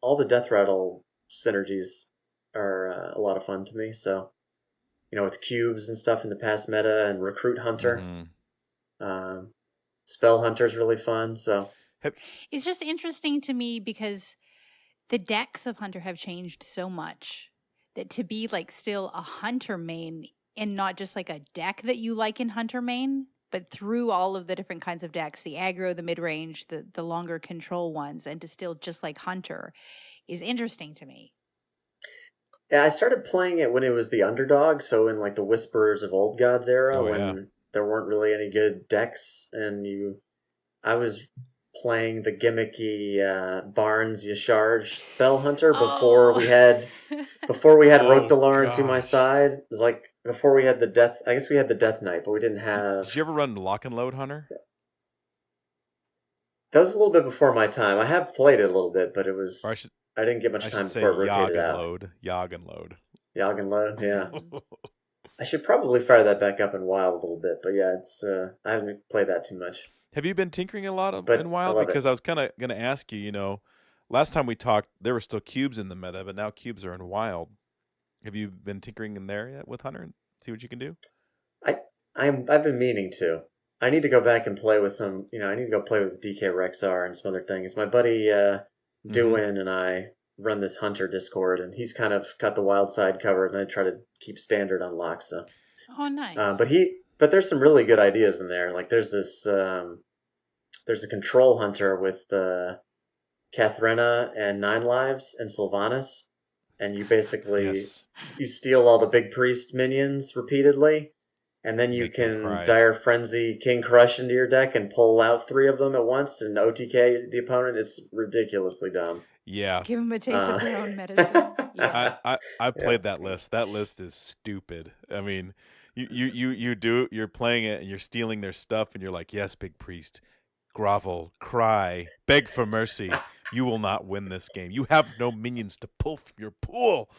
all the Death Rattle synergies are a lot of fun to me. So, with cubes and stuff in the past meta, and Recruit Hunter. Spell Hunter's really fun. So it's just interesting to me because the decks of Hunter have changed so much that to be like still a Hunter main and not just like a deck that you like in Hunter main, but through all of the different kinds of decks, the aggro, the mid-range, the longer control ones, and to still just like Hunter is interesting to me. Yeah, I started playing it when it was the underdog, so in like the Whisperers of Old Gods era, when there weren't really any good decks, and I was playing the gimmicky Barnes Yasharge Spell Hunter before we had Rogue Delarn to my side. It was like before we had the Death. I guess we had the Death Knight, but we didn't have. Did you ever run Lock and Load Hunter? That was a little bit before my time. I have played it a little bit, but Or I didn't get I much should time say before it Yog rotated and out. load. Yog and load. Yog and Load, yeah. Mm. I should probably fire that back up in WoW a little bit, but yeah, it's I haven't played that too much, Have you been tinkering a lot in but I WoW? love Because it. I was kind of going to ask you, last time we talked, there were still cubes in the meta, but now cubes are in wild. Have you been tinkering in there yet with Hunter and see what you can do? I I've been meaning to. I need to go back and play with some. I need to go play with DK Rexar and some other things. My buddy Mm-hmm. Duin and I run this Hunter Discord, and he's kind of got the wild side covered, and I try to keep standard unlocked. So, Oh, nice. but there's some really good ideas in there. Like there's a control hunter with Kathrena and 9 Lives and Sylvanas, and you basically Yes. you steal all the big priest minions repeatedly, and then you Make them can cry. Dire Frenzy King Crush into your deck and pull out 3 of them at once and OTK the opponent. It's ridiculously dumb. Yeah. Give them a taste of Uh, their own medicine. I, Yeah, I've yeah, played that's that great. list. That list is stupid. I mean, you're playing it and you're stealing their stuff and you're like, yes, big priest, grovel, cry, beg for mercy. You will not win this game. You have no minions to pull from your pool.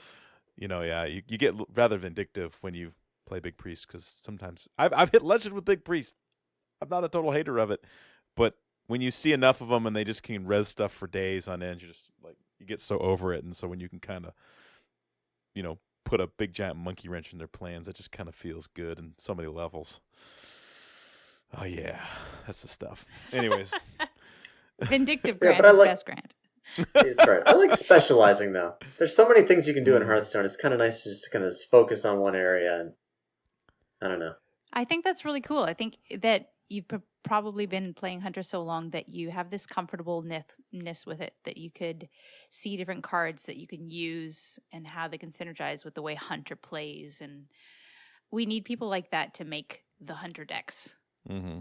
Yeah, you get rather vindictive when you play big priest because sometimes I've hit legend with big priest. I'm not a total hater of it, but when you see enough of them and they just can res stuff for days on end, you're just like you get so over it. And so when you can kind of put a big giant monkey wrench in their plans, it just kind of feels good in so many levels. Oh yeah, that's the stuff. Anyways, Vindictive yeah, Grant but I is like. best Grant. It's right. I like specializing though. There's so many things you can do in Mm. Hearthstone. It's kind of nice just to kind of focus on one area, and I don't know. I think that's really cool. I think that you've probably been playing Hunter so long that you have this comfortableness with it that you could see different cards that you can use and how they can synergize with the way Hunter plays. And we need people like that to make the Hunter decks Mm-hmm.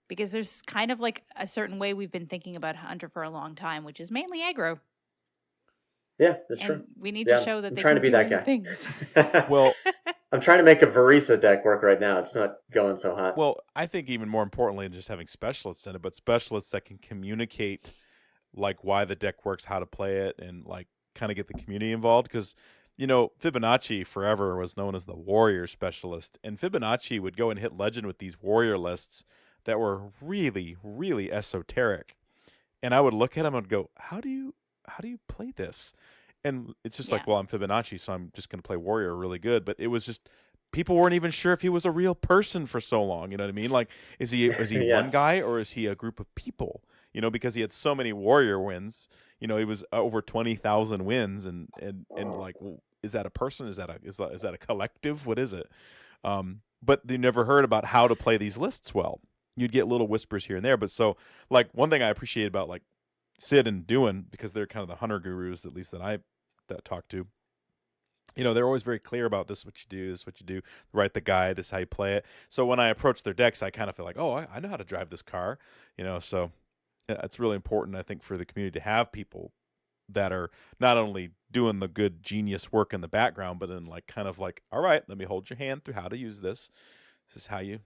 because there's kind of like a certain way we've been thinking about Hunter for a long time, which is mainly aggro. Yeah, that's true. And we need to Yeah, show that I'm they trying can to be do that other guy. things. Well, I'm trying to make a Varisa deck work right now. It's not going so hot. well, I think even more importantly than just having specialists in it, but specialists that can communicate like why the deck works, how to play it, and like kind of get the community involved. Because Fibonacci forever was known as the warrior specialist, and Fibonacci would go and hit legend with these warrior lists that were really, really esoteric. And I would look at them and go, how do you play this? And it's just Yeah. like, well, I'm Fibonacci, so I'm just going to play warrior really good. But it was just people weren't even sure if he was a real person for so long. You know what I mean? Like, is he one Yeah. guy or is he a group of people? Because he had so many warrior wins. He was over 20,000 wins, and like, well, is that a person? Is that a collective? What is it? But they never heard about how to play these lists well. You'd get little whispers here and there, but so like one thing I appreciate about like Sid and Doing, because they're kind of the hunter gurus, at least that talk to. They're always very clear about this is what you do, this is what you do, write the guide, this is how you play it. So when I approach their decks, I kind of feel like, oh, I know how to drive this car, so it's really important, I think, for the community to have people that are not only doing the good genius work in the background, but then like kind of like, all right, let me hold your hand through how to use this. This is how you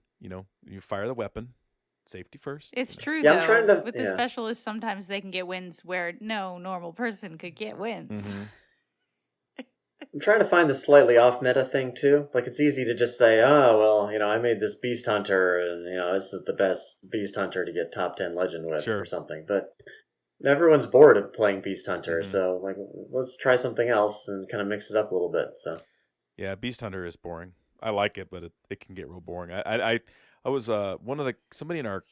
fire the weapon. Safety first. It's true, Yeah, I'm trying though. to. With the Yeah. specialists, sometimes they can get wins where no normal person could get wins. Mm-hmm. I'm trying to find the slightly off meta thing too. Like it's easy to just say, "Oh, well, I made this Beast Hunter, and this is the best Beast Hunter to get top 10 Legend with, Sure. or something." But everyone's bored of playing Beast Hunter, Mhm. so like, let's try something else and kind of mix it up a little bit. So Yeah, Beast Hunter is boring. I like it, but it can get real boring. I was somebody in our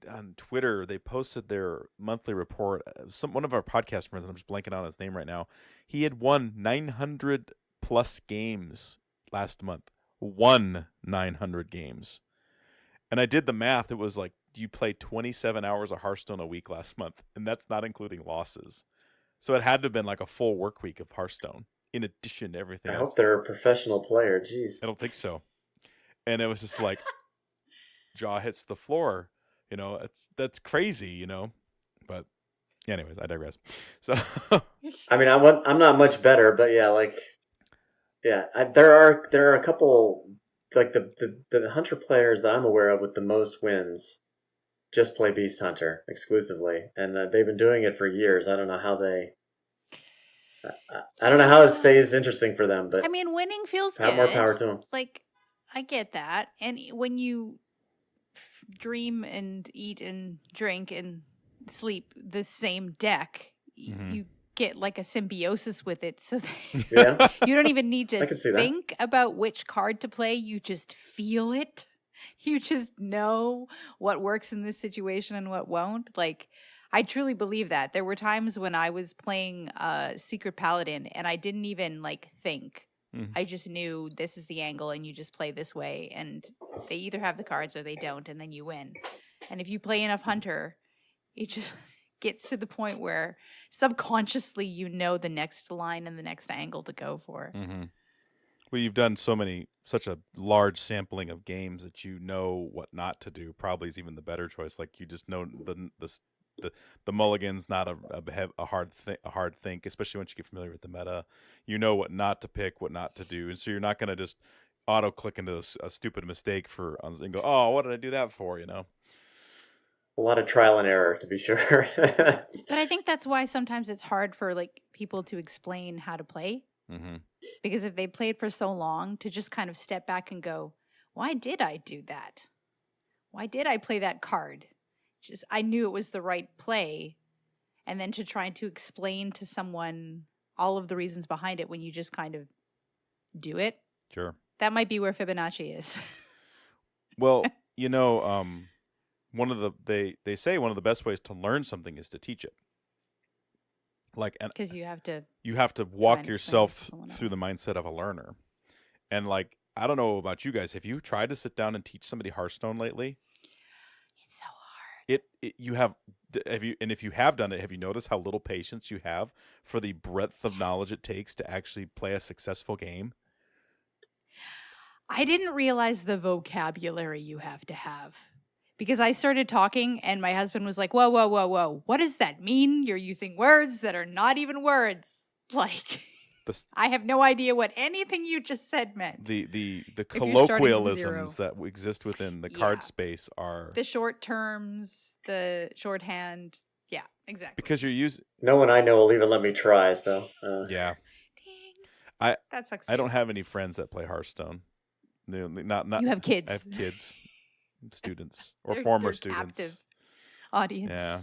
on Twitter, they posted their monthly report. One of our podcast friends, and I'm just blanking on his name right now. He had won 900 plus games last month. Won 900 games. And I did the math. It was like, do you play 27 hours of Hearthstone a week last month? And that's not including losses. So it had to have been like a full work week of Hearthstone in addition to everything I else. hope they're a professional player. Jeez. I don't think so. And it was just like jaw hits the floor. That's crazy. But anyways, I digress. So I mean, I'm not much better, but there are a couple like the hunter players that I'm aware of with the most wins just play Beast Hunter exclusively, and they've been doing it for years. I don't know how I don't know how it Yeah. stays interesting for them, but I mean, winning feels more good. power to them. Like, I get that. And when you dream and eat and drink and sleep the same deck, you get like a symbiosis with it, so that Yeah. you don't even need I to can see that. think about which card to play. You just feel it. You just know what works in this situation and what won't. Like, I truly believe that. There were times when I was playing Secret Paladin and I didn't even like think. I just knew this is the angle and you just play this way, and they either have the cards or they don't, and then you win. And if you play enough Hunter, it just gets to the point where subconsciously you know the next line and the next angle to go for. Well, you've done such a large sampling of games that you know what not to do. Probably is even the better choice. Like you just know the mulligan's not a hard think, especially once you get familiar with the meta. You know what not to pick, what not to do, and so you're not going to just auto click into a stupid mistake and go, oh, what did I do that for? You know. A lot of trial and error, to be sure. But I think that's why sometimes it's hard for like people to explain how to play. Because if they played for so long, to just kind of step back and go, why did I do that? Why did I play that card? Just I knew it was the right play. And then to try to explain to someone all of the reasons behind it when you just kind of do it. Sure. That might be where Fibonacci is. Well, you know, they say one of the best ways to learn something is to teach it. Like, because you have to walk yourself through the mindset of a learner. And like, I don't know about you guys, have you tried to sit down and teach somebody Hearthstone lately? It's so hard. If you have done it, have you noticed how little patience you have for the breadth of knowledge it takes to actually play a successful game? I didn't realize the vocabulary you have to have. Because I started talking and my husband was like, whoa, whoa, whoa, whoa. What does that mean? You're using words that are not even words. Like, I have no idea what anything you just said meant. The colloquialisms that exist within the card space are... the short terms, the shorthand. Yeah, exactly. Because you're using... No one I know will even let me try, so... Yeah. Dang. That sucks. I don't have any friends that play Hearthstone. Not. You have kids. I have kids. Students or former students. Captive audience. Yeah.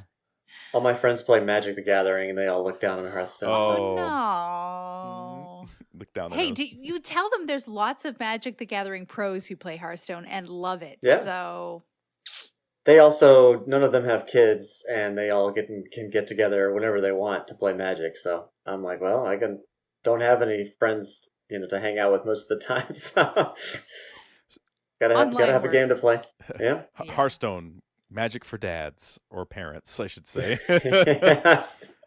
All my friends play Magic the Gathering, and they all look down on Hearthstone. Oh no! Look down. Hey, do you tell them there's lots of Magic the Gathering pros who play Hearthstone and love it? Yeah. So they also none of them have kids, and they all can get together whenever they want to play Magic. So I'm like, well, don't have any friends, to hang out with most of the time. So. Gotta have a game to play. Yeah. Hearthstone, Magic for dads or parents, I should say.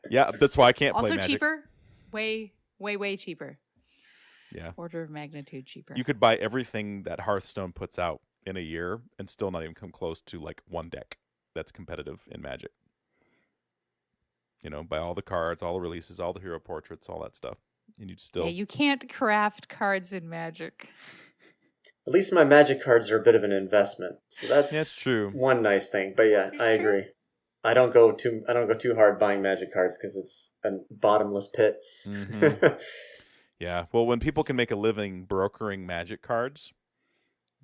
Yeah, that's why I can't play Magic. Also cheaper, way cheaper. Yeah. Order of magnitude cheaper. You could buy everything that Hearthstone puts out in a year and still not even come close to like one deck that's competitive in Magic. Buy all the cards, all the releases, all the hero portraits, all that stuff, and you'd still. Yeah, you can't craft cards in Magic. At least my Magic cards are a bit of an investment, so that's true. One nice thing. But yeah, I agree. I don't go too hard buying Magic cards because it's a bottomless pit. Yeah. Well, when people can make a living brokering Magic cards,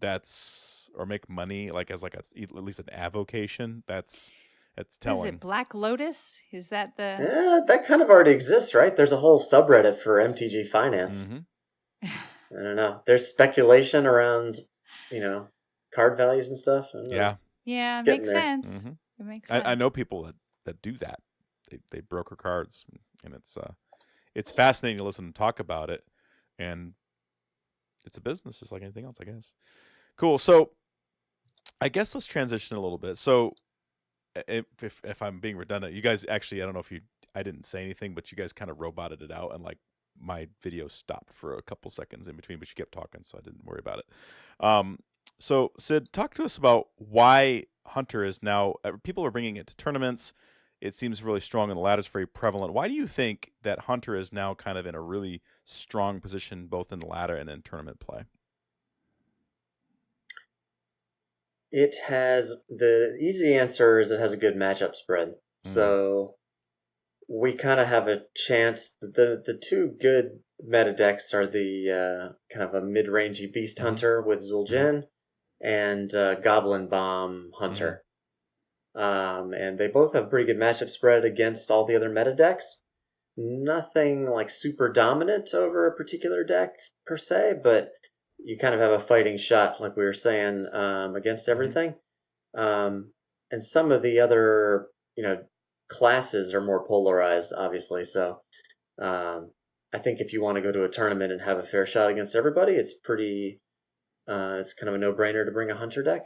or make money as at least an avocation, that's telling. Is it Black Lotus? Is that the? That kind of already exists, right? There's a whole subreddit for MTG Finance. I don't know. There's speculation around, card values and stuff. Yeah, it makes sense. It makes sense. I know people that do that. They broker cards, and it's fascinating to listen and talk about it. And it's a business just like anything else, I guess. Cool. So I guess let's transition a little bit. So if I'm being redundant, you guys actually, I don't know if I didn't say anything, but you guys kind of roboted it out and my video stopped for a couple seconds in between, but you kept talking, so I didn't worry about it. So Sid, talk to us about why Hunter is now, people are bringing it to tournaments. It seems really strong, and the ladder's very prevalent. Why do you think that Hunter is now kind of in a really strong position, both in the ladder and in tournament play? The easy answer is it has a good matchup spread. Mm. So we kind of have a chance. The two good meta decks are the kind of a mid-rangey Beast Hunter with Zul'jin and Goblin Bomb Hunter. And they both have pretty good matchup spread against all the other meta decks. Nothing like super dominant over a particular deck per se, but you kind of have a fighting shot, like we were saying, against everything. And some of the other, classes are more polarized, obviously. So I think if you want to go to a tournament and have a fair shot against everybody, it's kind of a no-brainer to bring a hunter deck.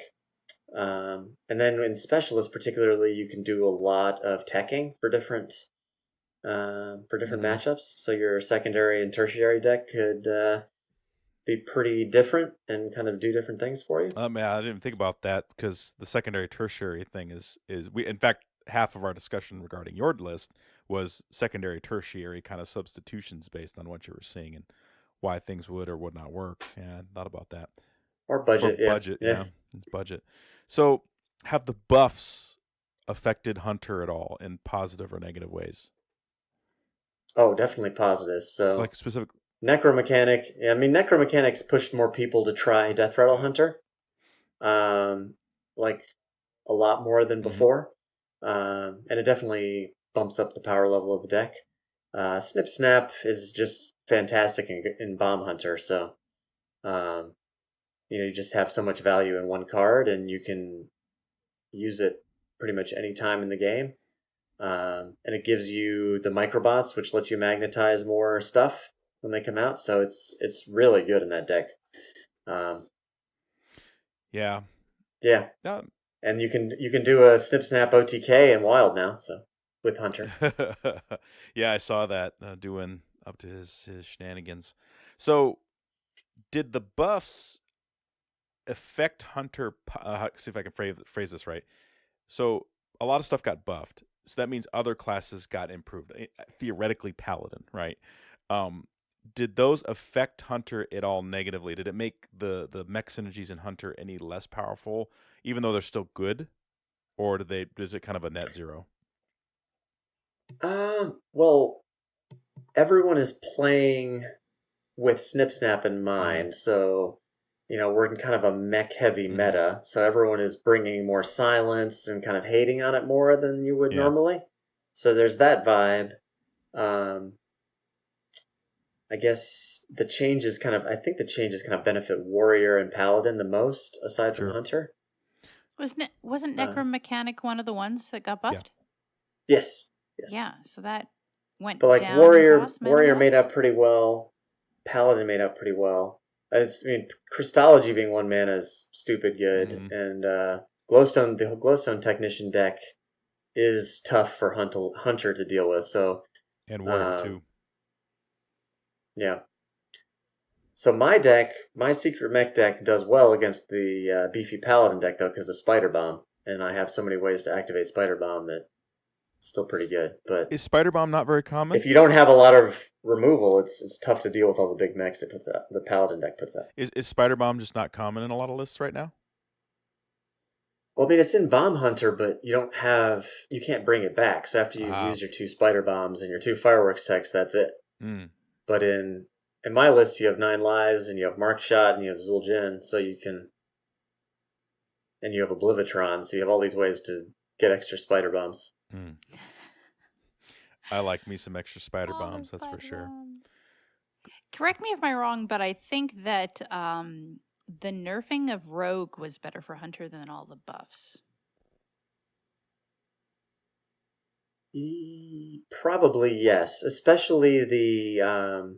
And then in specialists, particularly, you can do a lot of teching for different matchups. So your secondary and tertiary deck could be pretty different and kind of do different things for you. I didn't even think about that because the secondary tertiary thing is we. In fact, half of our discussion regarding your list was secondary tertiary kind of substitutions based on what you were seeing and why things would or would not work. Yeah, I thought about that. Or budget, yeah. It's budget. So, have the buffs affected Hunter at all in positive or negative ways? Oh, definitely positive. So, like specific Necromechanic. I mean, Necromechanics pushed more people to try Death Rattle Hunter, like a lot more than before, and it definitely bumps up the power level of the deck. Snip Snap is just fantastic in Bomb Hunter, so you just have so much value in one card, and you can use it pretty much any time in the game. And it gives you the microbots, which lets you magnetize more stuff when they come out. So it's really good in that deck. Yeah. And you can do a Snip Snap OTK in Wild now, so with Hunter. Yeah, I saw that doing up to his shenanigans. So, did the buffs affect Hunter? See if I can phrase this right. So, a lot of stuff got buffed. So that means other classes got improved. Theoretically, Paladin, right? Did those affect Hunter at all negatively? Did it make the mech synergies in Hunter any less powerful, even though they're still good, or is it kind of a net zero? Well, everyone is playing with Snip Snap in mind, so we're in kind of a mech heavy meta, so everyone is bringing more silence and kind of hating on it more than you would normally. So there's that vibe. I guess the changes kind of benefit Warrior and Paladin the most, aside from Hunter. Wasn't Necromechanic one of the ones that got buffed? Yes. Yeah, so that went but like down Warrior made out pretty well. Paladin made out pretty well. Christology being one mana is stupid good, and the Glowstone Technician deck is tough for Hunter to deal with. So and Warrior too. Yeah. So my Secret Mech deck does well against the beefy Paladin deck though because of Spider Bomb, and I have so many ways to activate Spider Bomb that it's still pretty good. But is Spider Bomb not very common? If you don't have a lot of removal, it's tough to deal with all the big mechs it puts out. The Paladin deck puts out. Is Spider Bomb just not common in a lot of lists right now? Well, I mean, it's in Bomb Hunter, but you can't bring it back. So after you use your 2 Spider Bombs and your 2 Fireworks techs, that's it. But in my list, you have 9 lives, and you have Mark Shot, and you have Zul'jin, and you have Oblivitron, so you have all these ways to get extra Spider Bombs. I like me some extra Spider Bombs, that's for sure. Correct me if I'm wrong, but I think that the nerfing of Rogue was better for Hunter than all the buffs. Probably yes, especially the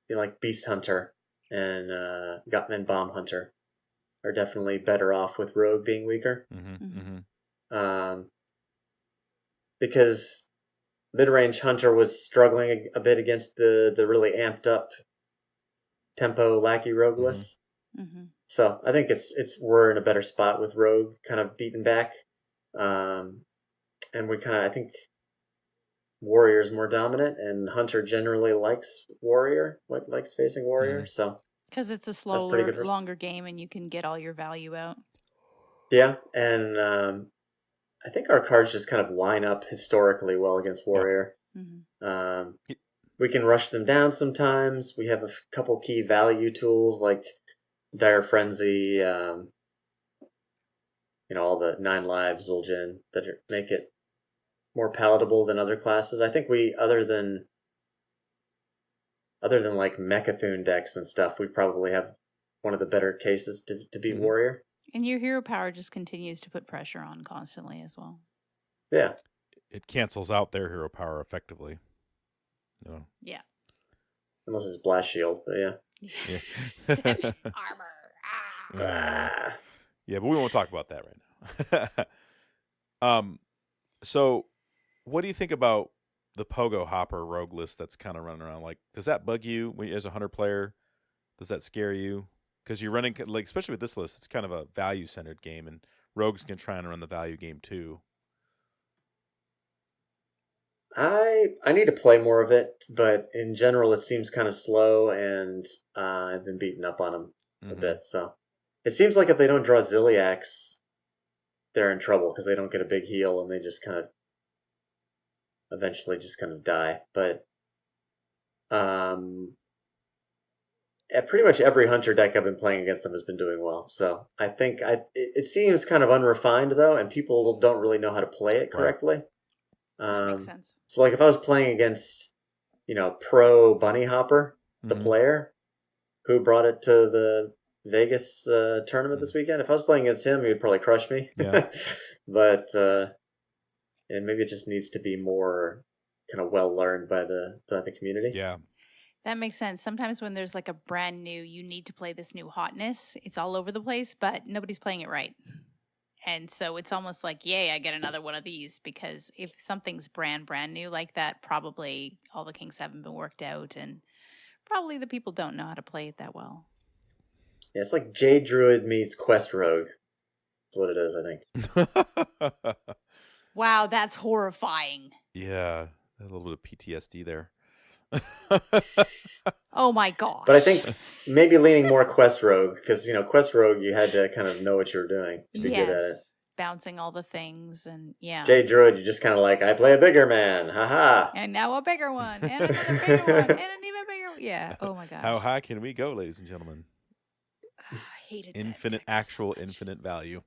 like Beast Hunter and Bomb Hunter are definitely better off with Rogue being weaker. Because mid-range Hunter was struggling a bit against the really amped up tempo Lackey Rogue lists. So I think we're in a better spot with Rogue kind of beaten back, and I think Warrior is more dominant, and Hunter generally likes facing Warrior. So because it's a slower, longer game, and you can get all your value out. Yeah, and I think our cards just kind of line up historically well against Yep. Warrior. Mhm. Y- We can rush them down sometimes. We have a couple key value tools like Dire Frenzy, all the 9 lives, Zul'jin, that make it more palatable than other classes. I think we, other than like Mechathune decks and stuff, we probably have one of the better cases to beat Mhm. Warrior. And your hero power just continues to put pressure on constantly as well. Yeah. It cancels out their hero power effectively. No. Yeah. Unless it's Blast Shield, but yeah. Yeah. 7 armor. Ah. Ah. Yeah, but we won't talk about that right now. So what do you think about the Pogo Hopper rogue list that's kind of running around? Like, does that bug you as a hunter player? Does that scare you? Because you're running, like, especially with this list, it's kind of a value centered game, and rogues can try and run the value game too. I need to play more of it, but in general, it seems kind of slow, and I've been beaten up on them a Mm-hmm. bit. So it seems like if they don't draw Ziliax, they're in trouble because they don't get a big heal, and they just kind of eventually just kind of die. But pretty much every hunter deck I've been playing against them has been doing well. So I think it seems kind of unrefined though, and people don't really know how to play it Right. correctly. That makes sense. So like if I was playing against, pro Bunny Hopper, the Mhm. player who brought it to the Vegas tournament this weekend, if I was playing against him, he would probably crush me. Yeah. But and maybe it just needs to be more kind of well learned by the community. Yeah. That makes sense. Sometimes when there's like a brand new, you need to play this new hotness, it's all over the place, but nobody's playing it right. And so it's almost like, yay, I get another one of these, because if something's brand new like that, probably all the kinks haven't been worked out, and probably the people don't know how to play it that well. Yeah, it's like Jade Druid meets Quest Rogue. That's what it is, I think. Wow, that's horrifying. Yeah. A little bit of PTSD there. Oh my gosh. But I think maybe leaning more Quest Rogue, because Quest Rogue, you had to kind of know what you were doing to be good at it. Bouncing all the things, and yeah. Jade Druid, you just kind of like, I play a bigger man, haha. And now a bigger one, and another bigger one, and an even bigger. Yeah. Oh my gosh. How high can we go, ladies and gentlemen? I hated that Infinite, deck so actual much. infinite value.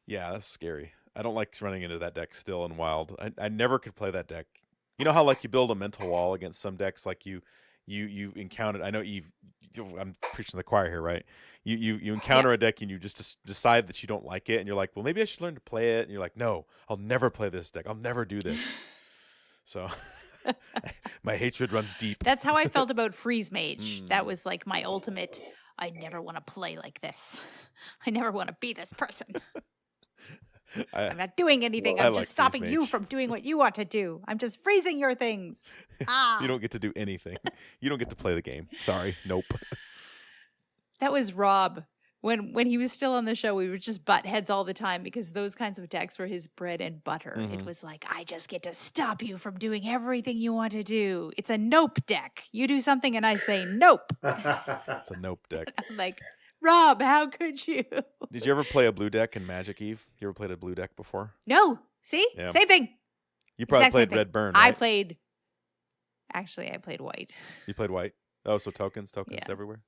Yeah, that's scary. I don't like running into that deck still in Wild. I never could play that deck. You know how like you build a mental wall against some decks, like you encountered. I know I'm preaching to the choir here, right? You encounter a deck and you just decide that you don't like it, and you're like, well, maybe I should learn to play it. And you're like, no, I'll never play this deck. I'll never do this. So my hatred runs deep. That's how I felt about Freeze Mage. That was like my ultimate. I never want to play like this. I never want to be this person. I'm not doing anything. Well, I'm I just like Freeze stopping you Mage. from doing what you want to do. I'm just freezing your things. Ah. You don't get to do anything. You don't get to play the game. Sorry. Nope. That was Rob. When he was still on the show, we would just butt heads all the time because those kinds of decks were his bread and butter. It was like, I just get to stop you from doing everything you want to do. It's a nope deck. You do something and I say nope. It's a nope deck. I'm like, Rob, how could you? Did you ever play a blue deck in Magic Eve? You ever played a blue deck before? No. See? Yeah. Same thing. You probably Exact same played thing. Red Burn, I right? played white. You played white? Oh, so tokens Yeah. everywhere?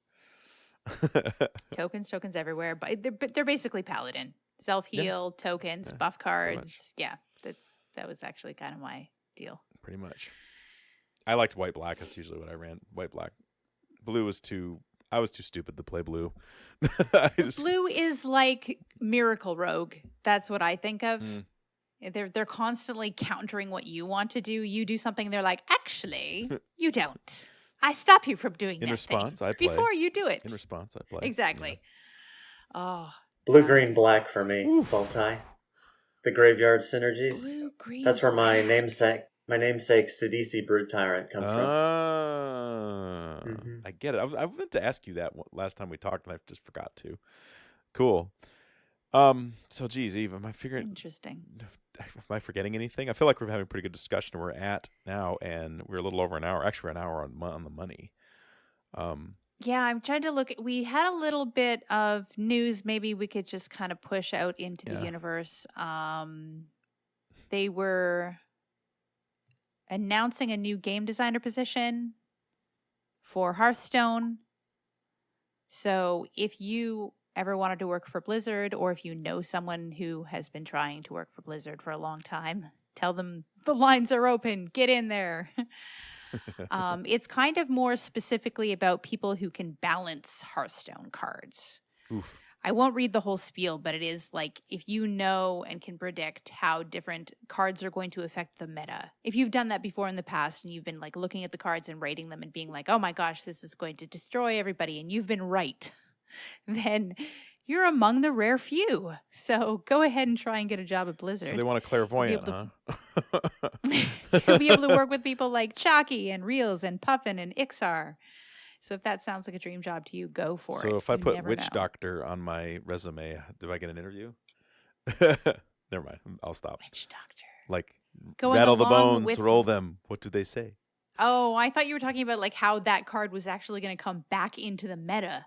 Tokens everywhere, but they're basically paladin. Self-heal, tokens, Yeah, buff cards. Yeah, that was actually kind of my deal. Pretty much. I liked white black. That's usually what I ran. White black. Blue was I was too stupid to play blue. Blue is like Miracle Rogue. That's what I think of. They're constantly countering what you want to do. You do something, they're like, actually, you don't. I stop you from doing In that response, thing I play. before you do it. In response, I play. Exactly. Oh, Blue, green, black for me, Sultai. The graveyard synergies. blue, green. That's where my black. namesake Sidisi Brute Tyrant comes from. I get it. I meant to ask you that last time we talked, and I just forgot to. Cool. So, geez, Eve, Interesting. Am I forgetting anything? I feel like we're having a pretty good discussion. We're at now, and we're a little over an hour. Actually, we're an hour on the money. Yeah, I'm trying to look. We had a little bit of news. Maybe we could just kind of push out into the Yeah. universe. They were announcing a new game designer position for Hearthstone. So if you ever wanted to work for Blizzard, or if you know someone who has been trying to work for Blizzard for a long time, tell them the lines are open. Get in there. It's kind of more specifically about people who can balance Hearthstone cards. Oof. I won't read the whole spiel, but it is like if you know and can predict how different cards are going to affect the meta. If you've done that before in the past and you've been like looking at the cards and rating them and being like, oh my gosh, this is going to destroy everybody, and you've been right, then you're among the rare few. So go ahead and try and get a job at Blizzard. So they want a clairvoyant, huh? You'll be able to work with people like Chalky and Reels and Puffin and Ixar. So if that sounds like a dream job to you, go for it. So if I You put never witch know. doctor on my resume, do I get an interview? Never mind. I'll stop. Witch doctor. Like Going rattle the along bones, with- roll them. What do they say? Oh, I thought you were talking about like how that card was actually going to come back into the meta,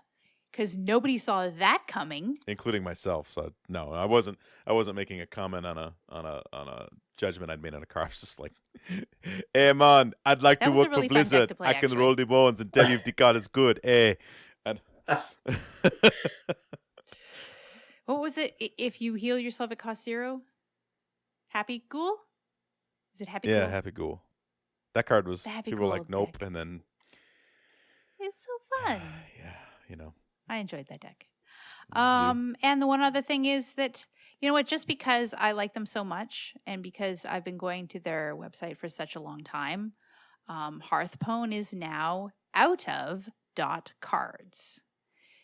because nobody saw that coming. Including myself. So no, I wasn't making a comment on a judgment I'd made on a card. I was just like, hey man, I'd like That to was a work really for fun deck Blizzard. to play, I can actually. roll the bones and tell you if the card is good. Eh. And What was it? If you heal yourself, it costs 0. Happy Ghoul? Is it Happy yeah, Ghoul? Happy Ghoul. That card was The Happy people were Ghoul like, nope, deck. and then It's so fun. yeah, you know. I enjoyed that deck. Zoo. And the one other thing is that, you know what, just because I like them so much and because I've been going to their website for such a long time, Hearthpwn is now out of .cards.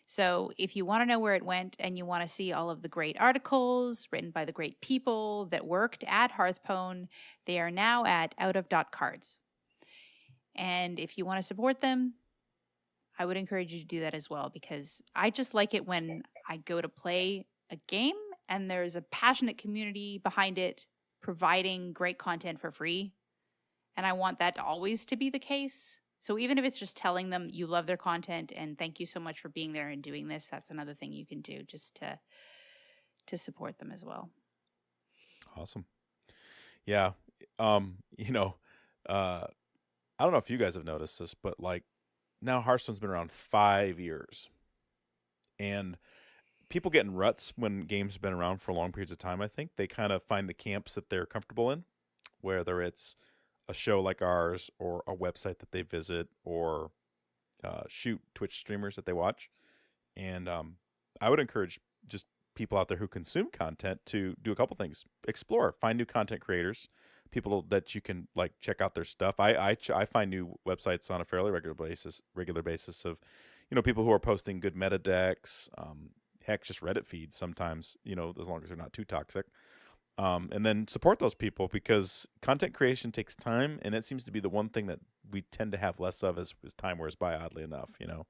So if you want to know where it went and you want to see all of the great articles written by the great people that worked at Hearthpwn, they are now at out of .cards. And if you want to support them, I would encourage you to do that as well, because I just like it when I go to play a game and there's a passionate community behind it providing great content for free. And I want that to always to be the case. So even if it's just telling them you love their content and thank you so much for being there and doing this, that's another thing you can do just to support them as well. Awesome. Yeah. You know, I don't know if you guys have noticed this, but like now Hearthstone's been around 5 years. And people get in ruts when games have been around for long periods of time, I think. They kind of find the camps that they're comfortable in, whether it's a show like ours or a website that they visit or shoot Twitch streamers that they watch. And I would encourage just people out there who consume content to do a couple things. Explore, find new content creators, people that you can like check out their stuff. I find new websites on a fairly regular basis of, you know, people who are posting good meta decks, heck, just Reddit feeds sometimes, you know, as long as they're not too toxic. And then support those people, because content creation takes time, and it seems to be the one thing that we tend to have less of as time wears by, oddly enough. You know,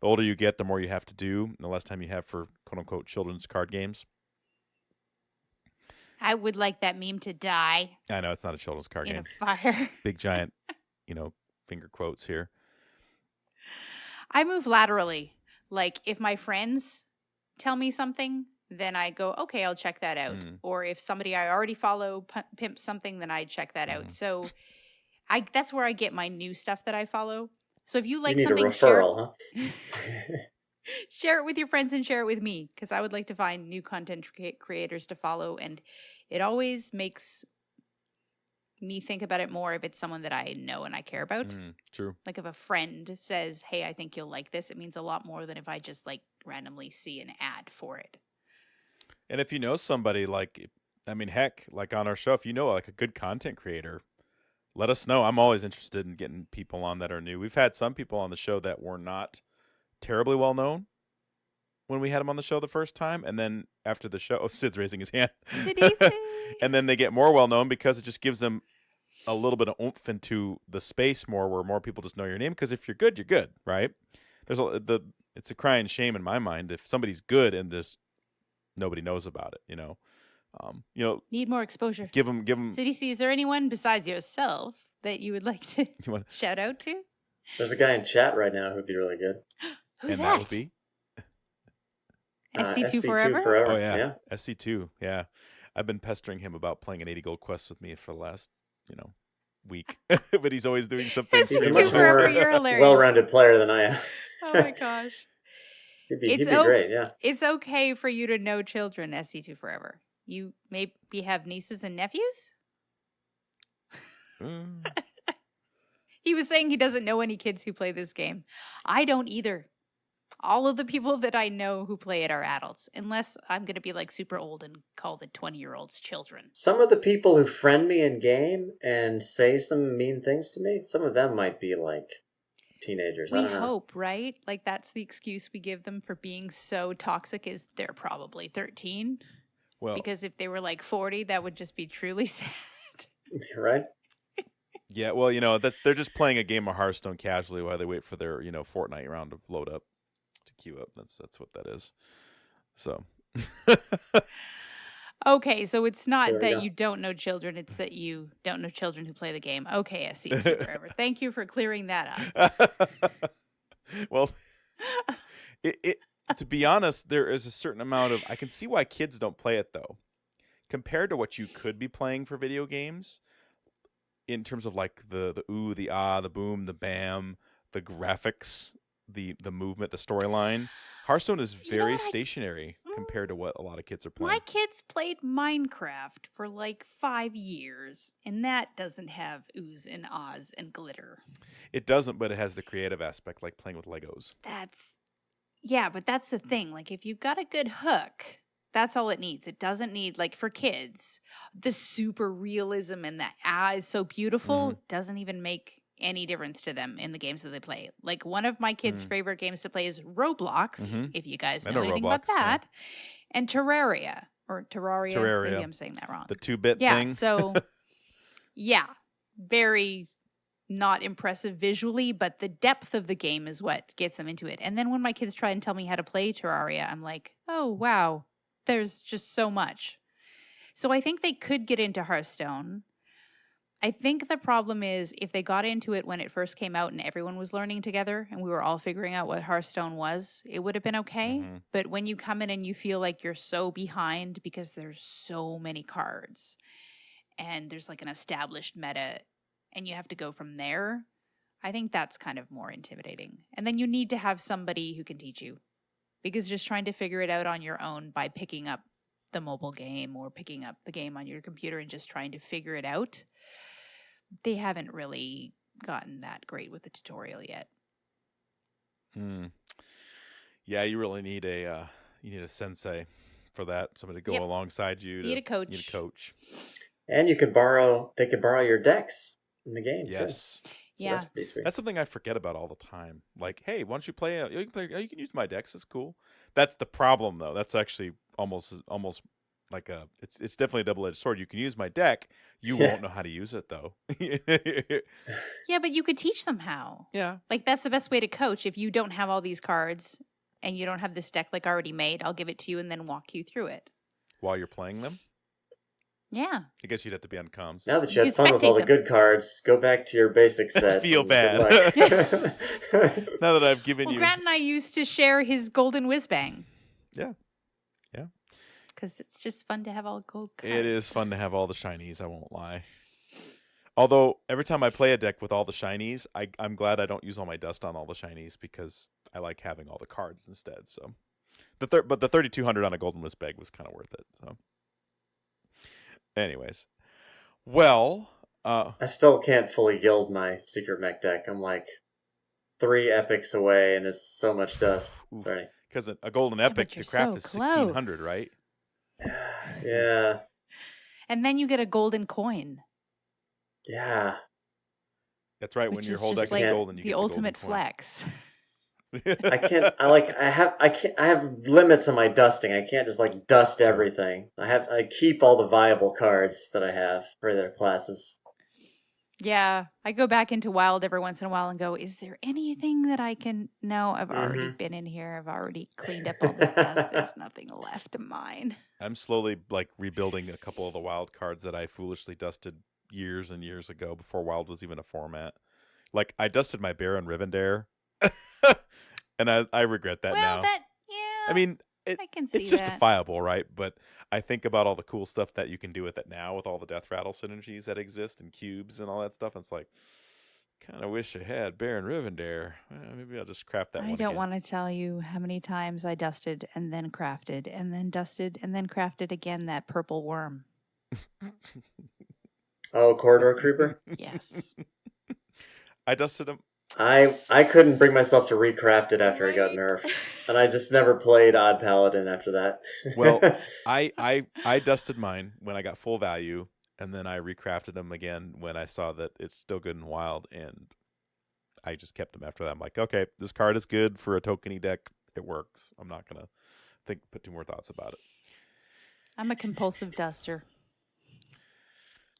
the older you get, the more you have to do, and the less time you have for quote-unquote children's card games. I would like that meme to die I know it's not a children's card in game. a fire. Big giant, you know, finger quotes here. I move laterally. Like if my friends tell me something, then I go, okay, I'll check that out. Or if somebody I already follow pimps something, then I check that out. So that's where I get my new stuff that I follow. So if you like you need something, a referral, share it with your friends and share it with me, because I would like to find new content creators to follow. And it always makes me think about it more if it's someone that I know and I care about. True. Like if a friend says, hey, I think you'll like this, it means a lot more than if I just like randomly see an ad for it. And if you know somebody, like, I mean, heck, like on our show, if you know like a good content creator, let us know. I'm always interested in getting people on that are new. We've had some people on the show that were not terribly well known when we had them on the show the first time, and then after the show, Sid's raising his hand. Sidisi. And then they get more well known because it just gives them a little bit of oomph into the space more, where more people just know your name. Because if you're good, right? It's a crying shame in my mind if somebody's good and just nobody knows about it. You know, Need more exposure. give them. Sidisi, is there anyone besides yourself that you would like to shout out to? There's a guy in chat right now who'd be really good. Who's and that? that would be SC2 SC2 Forever? Oh yeah, Yeah. SC2. Yeah, I've been pestering him about playing an 80 gold quest with me for the last week, but he's always doing something He's a SC2 pretty much much Forever, more you're hilarious. well-rounded player than I am. Oh my gosh. He'd be great, yeah. It's okay for you to know children, SC2 Forever. You maybe have nieces and nephews? Mm. He was saying he doesn't know any kids who play this game. I don't either. All of the people that I know who play it are adults, unless I'm going to be like super old and call the 20-year-olds children. Some of the people who friend me in game and say some mean things to me, some of them might be like teenagers. I We don't know. hope, right? Like that's the excuse we give them for being so toxic is they're probably 13. Well, Because if they were like 40, that would just be truly sad. Right? yeah, well, they're just playing a game of Hearthstone casually while they wait for their Fortnite round to load up, to queue up. That's what that is. So. Okay, so it's not There we that go. you don't know children, it's that you don't know children who play the game. Okay, SC2 Forever. Thank you for clearing that up. Well, to be honest, there is a certain amount of I can see why kids don't play it though. Compared to what you could be playing for video games, in terms of like the ooh, the ah, the boom, the bam, the graphics, the movement, the storyline, Hearthstone is You know very what stationary compared to what a lot of kids are playing. My kids played Minecraft for like 5 years, and that doesn't have oohs and ahs and glitter. It doesn't, but it has the creative aspect, like playing with Legos. But that's the thing. Like, if you've got a good hook, that's all it needs. It doesn't need, like, for kids, the super realism and the is so beautiful doesn't even make any difference to them in the games that they play. Like, one of my kids' favorite games to play is Roblox, if you guys I know know anything Roblox, about that, and Terraria, or Terraria. Terraria. Maybe I'm saying that wrong. The 2-bit Yeah, thing. so, yeah, very not impressive visually, but the depth of the game is what gets them into it. And then when my kids try and tell me how to play Terraria, I'm like, oh, wow, there's just so much. So I think they could get into Hearthstone. I think the problem is if they got into it when it first came out and everyone was learning together and we were all figuring out what Hearthstone was, it would have been okay. But when you come in and you feel like you're so behind because there's so many cards and there's like an established meta and you have to go from there, I think that's kind of more intimidating. And then you need to have somebody who can teach you, because just trying to figure it out on your own by picking up the mobile game or picking up the game on your computer and just trying to figure it out, they haven't really gotten that great with the tutorial yet. Yeah, you really need a sensei for that. Somebody to go alongside you. Need a coach. Need a coach. And they could borrow your decks in the game too. Yes. So Yeah. that's pretty sweet. That's something I forget about all the time. Like, hey, why don't you play? You can use my decks. It's cool. That's the problem, though. That's actually almost like it's definitely a double-edged sword. You can use my deck. You won't know how to use it, though. Yeah, but you could teach them how. Yeah. Like, that's the best way to coach. If you don't have all these cards and you don't have this deck like already made, I'll give it to you and then walk you through it. While you're playing them. Yeah. I guess you'd have to be on comms. Now that You you had can fun with all the spectate good cards, go back to your basic set. Feel and bad. good luck. Now that I've given Well, you. Grant and I used to share his golden whiz bang. Yeah. Yeah. Because it's just fun to have all gold cards. It is fun to have all the shinies, I won't lie. Although, every time I play a deck with all the shinies, I'm glad I don't use all my dust on all the shinies because I like having all the cards instead. So, but the 3,200 on a golden whiz bag was kind of worth it. So, anyways, well, I still can't fully guild my Secret Mech deck. I'm like 3 epics away, and it's so much dust. Sorry. Because a golden epic to you're craft so is 1,600, close. right? Yeah. And then you get a golden coin. Yeah. That's right. When Which your is whole just deck like is golden, you the get ultimate the golden flex. coin. I have limits on my dusting. I can't just like dust Sure. everything. I keep all the viable cards that I have for their classes. Yeah, I go back into Wild every once in a while and go, is there anything that I can... No, I've already been in here. I've already cleaned up all the dust. There's nothing left of mine. I'm slowly like rebuilding a couple of the wild cards that I foolishly dusted years and years ago before Wild was even a format. Like I dusted my Baron Rivendare, and I regret that Well, now. that I mean, I can it's see that. justifiable, right? But I think about all the cool stuff that you can do with it now, with all the Death Rattle synergies that exist and cubes and all that stuff. And it's like, kind of wish I had Baron Rivendare. Maybe I'll just craft that I one don't again. want to tell you how many times I dusted and then crafted and then dusted and then crafted again that purple worm. Oh, Corridor Creeper. Yes. I dusted him. I couldn't bring myself to recraft it after it got Right. nerfed, and I just never played Odd Paladin after that. Well, I dusted mine when I got full value, and then I recrafted them again when I saw that it's still good and wild, and I just kept them after that. I'm like, okay, this card is good for a tokeny deck. It works. I'm not gonna put two more thoughts about it. I'm a compulsive duster.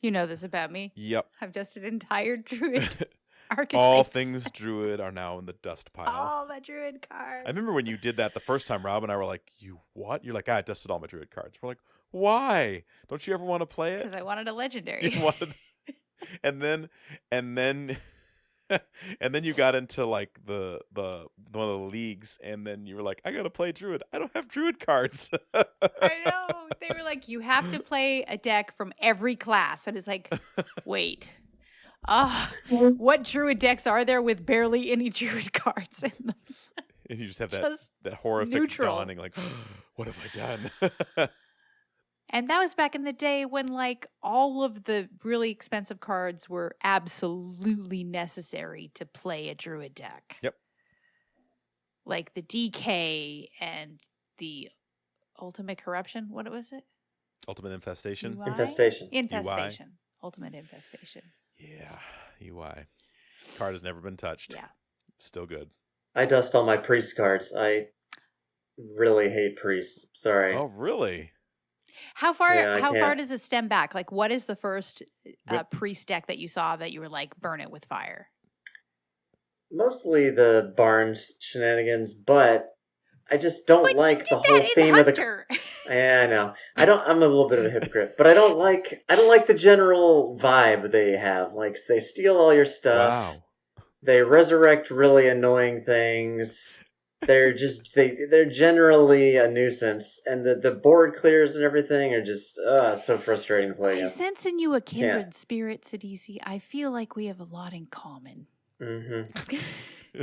You know this about me. Yep. I've dusted entire druid archetypes. All things druid are now in the dust pile. All the druid cards. I remember when you did that the first time, Rob and I were like, you what? You're like, I dusted all my druid cards. We're like, why? Don't you ever want to play it? Because I wanted a legendary. You wanted, and then and then you got into like the one of the leagues, and then you were like, I gotta play druid. I don't have druid cards. I know. They were like, you have to play a deck from every class. And it's like, wait. What druid decks are there with barely any druid cards in them? And you just have that Just horrific neutral. dawning, like, what have I done? And that was back in the day when like all of the really expensive cards were absolutely necessary to play a druid deck. Yep. Like the DK and the Ultimate Corruption. What was it? Ultimate Infestation. UI? Infestation. Infestation. Ultimate Infestation. Yeah, UI. Card has never been touched. Yeah. Still good. I dust all my priest cards. I really hate priests. Sorry. Oh, really? How far Yeah, I how far can't. does it stem back? Like what is the first Whip. priest deck that you saw that you were like burn it with fire? Mostly the Barnes shenanigans, but I just don't But like you the did whole that in theme of the. Hunter. Yeah, I know. I'm a little bit of a hypocrite, but I don't like the general vibe they have. Like they steal all your stuff. Wow. They resurrect really annoying things. They're generally a nuisance, and the board clears and everything are just so frustrating to play I against. sense in you a kindred spirit, Sidisi. I feel like we have a lot in common. Mm-hmm.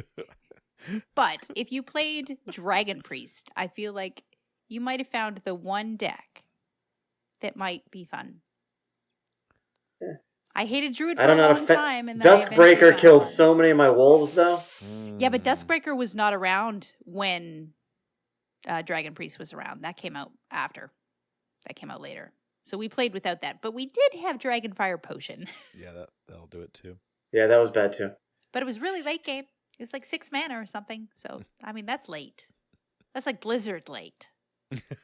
But if you played Dragon Priest, I feel like you might have found the one deck that might be fun. Yeah. I hated Druid I for don't a know. long time, and then I eventually Duskbreaker found killed one. so many of my wolves, though. Yeah, but Mm. Duskbreaker was not around when Dragon Priest was around. That came out after. That came out later. So we played without that. But we did have Dragonfire Potion. Yeah, that'll do it too. Yeah, that was bad too. But it was really late game. It was like 6 mana or something. So, I mean, that's late. That's like Blizzard late.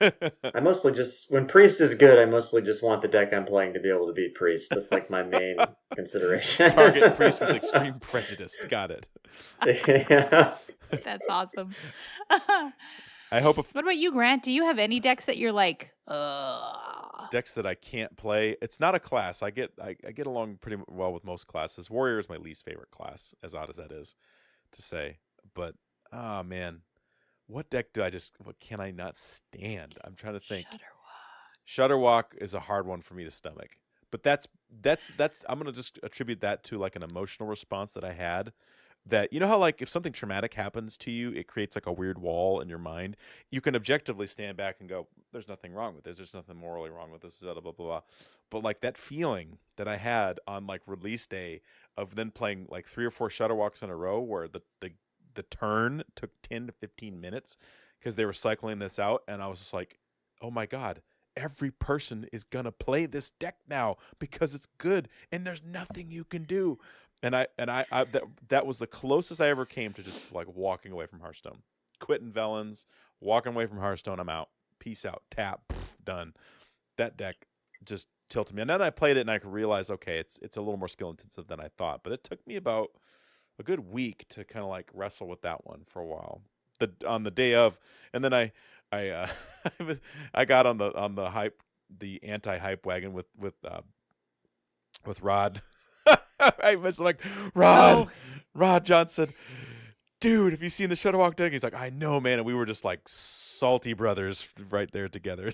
I mostly just when priest is good, I mostly just want the deck I'm playing to be able to beat priest. That's like my main consideration. Target priest with extreme prejudice. Got it. Yeah. That's awesome. I hope What about you, Grant? Do you have any decks that you're like, ugh? decks that I can't play. It's not a class. I get along pretty well with most classes. Warrior is my least favorite class, as odd as that is to say. But man, what deck what can I not stand? I'm trying to think. Shudderwalk is a hard one for me to stomach. But that's I'm gonna just attribute that to like an emotional response that I had. That you know how like if something traumatic happens to you, it creates like a weird wall in your mind. You can objectively stand back and go, "There's nothing wrong with this. There's nothing morally wrong with this." Blah blah blah. But like that feeling that I had on like release day of then playing like 3 or 4 Shudderwalks in a row, where the turn took 10 to 15 minutes because they were cycling this out, and I was just like, "Oh my god." Every person is gonna play this deck now because it's good, and there's nothing you can do. And that was the closest I ever came to just like walking away from Hearthstone, quitting Velen's, walking away from Hearthstone. I'm out. Peace out. Tap. Done. That deck just tilted me. And then I played it, and I could realize, okay, it's a little more skill intensive than I thought. But it took me about a good week to kind of like wrestle with that one for a while. On the day of, and then I got on the anti-hype wagon with Rod. I was like, Rod, Oh, Rod Johnson, dude, have you seen the Shadowhawk deck? He's like, I know, man. And we were just like salty brothers right there together.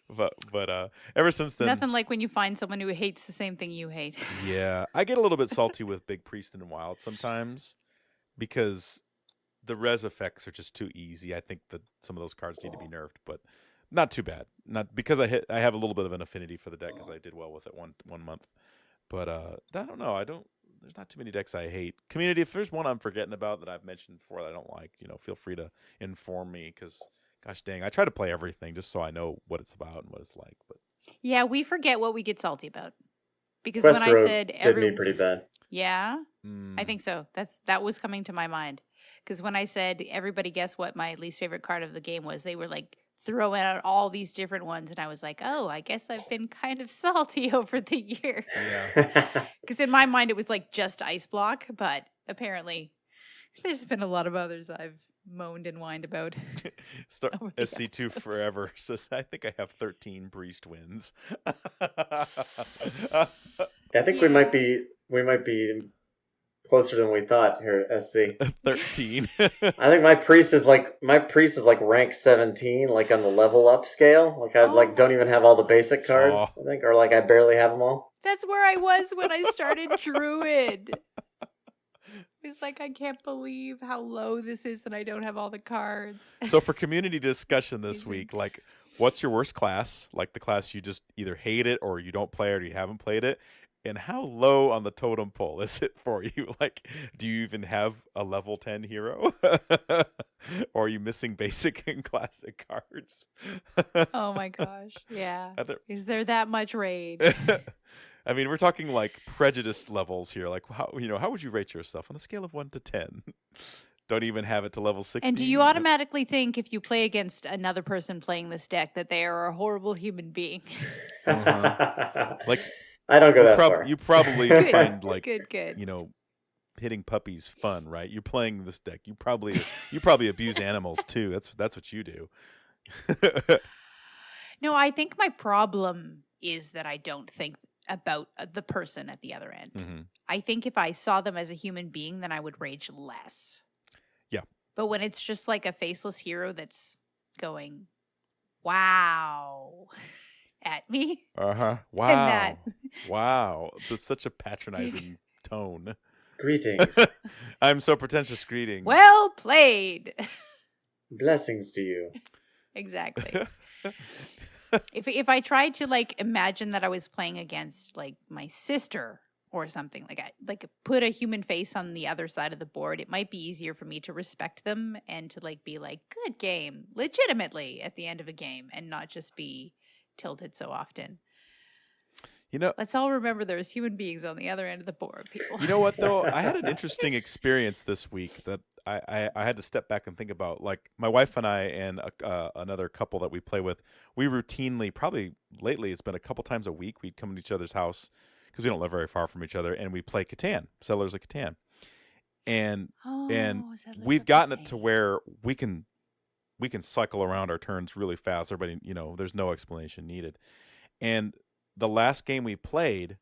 but ever since then, nothing like when you find someone who hates the same thing you hate. yeah, I get a little bit salty with Big Priest and Wild sometimes because the res effects are just too easy. I think that some of those cards need to be nerfed, but not too bad. Not because I have a little bit of an affinity for the deck because I did well with it one month. But I don't know. There's not too many decks I hate. Community, if there's one I'm forgetting about that I've mentioned before that I don't like, feel free to inform me because, gosh dang, I try to play everything just so I know what it's about and what it's like. But Yeah, we forget what we get salty about. Because when Quest I Road said did me pretty bad. yeah, I think so. That was coming to my mind. Because when I said everybody guess what my least favorite card of the game was, they were like throwing out all these different ones, and I was like, oh, I guess I've been kind of salty over the years. Yeah. Because in my mind it was like just Ice Block, but apparently there's been a lot of others I've moaned and whined about. over the SC2 episodes. forever says I think I have 13 Priest wins. I think we might be closer than we thought here at SC. 13. I think my priest is like rank 17, like on the level up scale. Like I don't even have all the basic cards. Oh. I think, or like I barely have them all. That's where I was when I started Druid. It's like, I can't believe how low this is and I don't have all the cards. So for community discussion this Amazing. week, like, what's your worst class? Like the class you just either hate it or you don't play it or you haven't played it. And how low on the totem pole is it for you? Like, do you even have a level 10 hero? Or are you missing basic and classic cards? Oh my gosh. Yeah. I don't- Is there that much rage? I mean, we're talking like prejudice levels here. Like, how would you rate yourself on a scale of 1 to 10? Don't even have it to level 60. And do you automatically think if you play against another person playing this deck that they are a horrible human being? Like, I don't go that far. you probably Good. find like Good. hitting puppies fun, right? You're playing this deck. You probably abuse animals too. That's what you do. No, I think my problem is that I don't think about the person at the other end. Mm-hmm. I think if I saw them as a human being, then I would rage less. Yeah. But when it's just like a faceless hero that's going, wow, at me. Wow. that- Wow. That's such a patronizing tone. Greetings, I'm so pretentious. Greetings. Well played. blessings to you. Exactly. If I tried to like imagine that I was playing against like my sister or something, like put a human face on the other side of the board, it might be easier for me to respect them and to like be like, good game, legitimately at the end of a game, and not just be tilted so often. Let's all remember there's human beings on the other end of the board, people. You know what though? I had an interesting experience this week that I had to step back and think about. Like my wife and I and another couple that we play with, we routinely, probably lately, it's been a couple times a week, we'd come to each other's house because we don't live very far from each other, and we play Catan, Settlers of Catan, and we've gotten it to where we can cycle around our turns really fast. Everybody, there's no explanation needed, and the last game we played,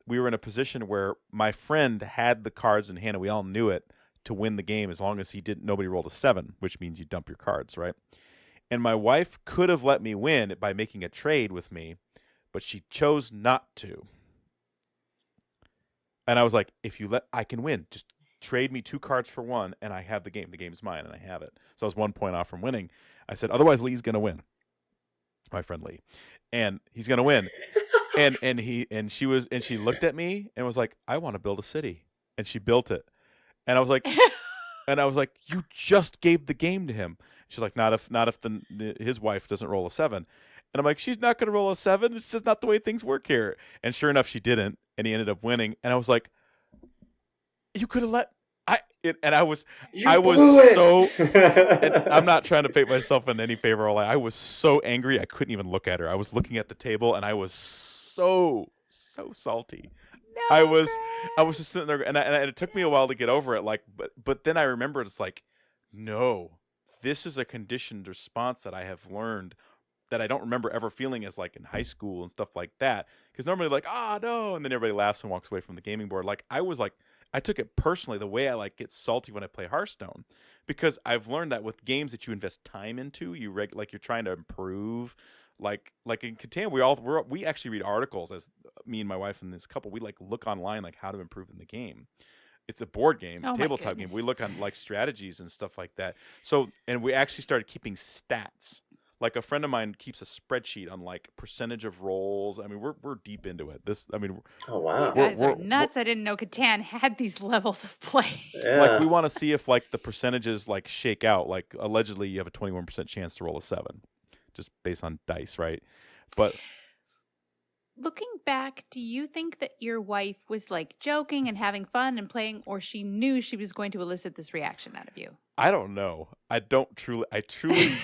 we were in a position where my friend had the cards in hand, and we all knew it to win the game as long as nobody rolled a 7, which means you dump your cards, right? And my wife could have let me win by making a trade with me, but she chose not to. And I was like, I can win. Just trade me 2 cards for 1, and I have the game. The game's mine, and I have it. So I was 1 point off from winning. I said, otherwise Lee's going to win. My friend Lee. And he's going to win. And she looked at me and was like, I want to build a city. And she built it. And I was like, you just gave the game to him. She's like, not if his wife doesn't roll a 7. And I'm like, she's not going to roll a 7. It's just not the way things work here. And sure enough, she didn't. And he ended up winning. And I was like, you could have I was so, and I'm not trying to paint myself in any favor. I was so angry. I couldn't even look at her. I was looking at the table and I was so salty. No, I was just sitting there, and it took me a while to get over it. Like, but then I remembered, it's like, no, this is a conditioned response that I have learned that I don't remember ever feeling as like in high school and stuff like that. Because normally like, no, and then everybody laughs and walks away from the gaming board. Like I took it personally the way I like get salty when I play Hearthstone, because I've learned that with games that you invest time into, like you're trying to improve. Like in Catan, we actually read articles, as me and my wife and this couple, we like look online like how to improve in the game. It's a board game, Oh my tabletop game. goodness. We look on like strategies and stuff like that. So, and we actually started keeping stats. Like a friend of mine keeps a spreadsheet on like percentage of rolls. I mean, we're deep into it. Oh You wow. guys are nuts. I didn't know Catan had these levels of play. Yeah. like we want to see if like the percentages like shake out. Like allegedly, you have a 21% chance to roll a 7, just based on dice, right? But Looking back, do you think that your wife was like joking and having fun and playing, or she knew she was going to elicit this reaction out of you? I don't know. I truly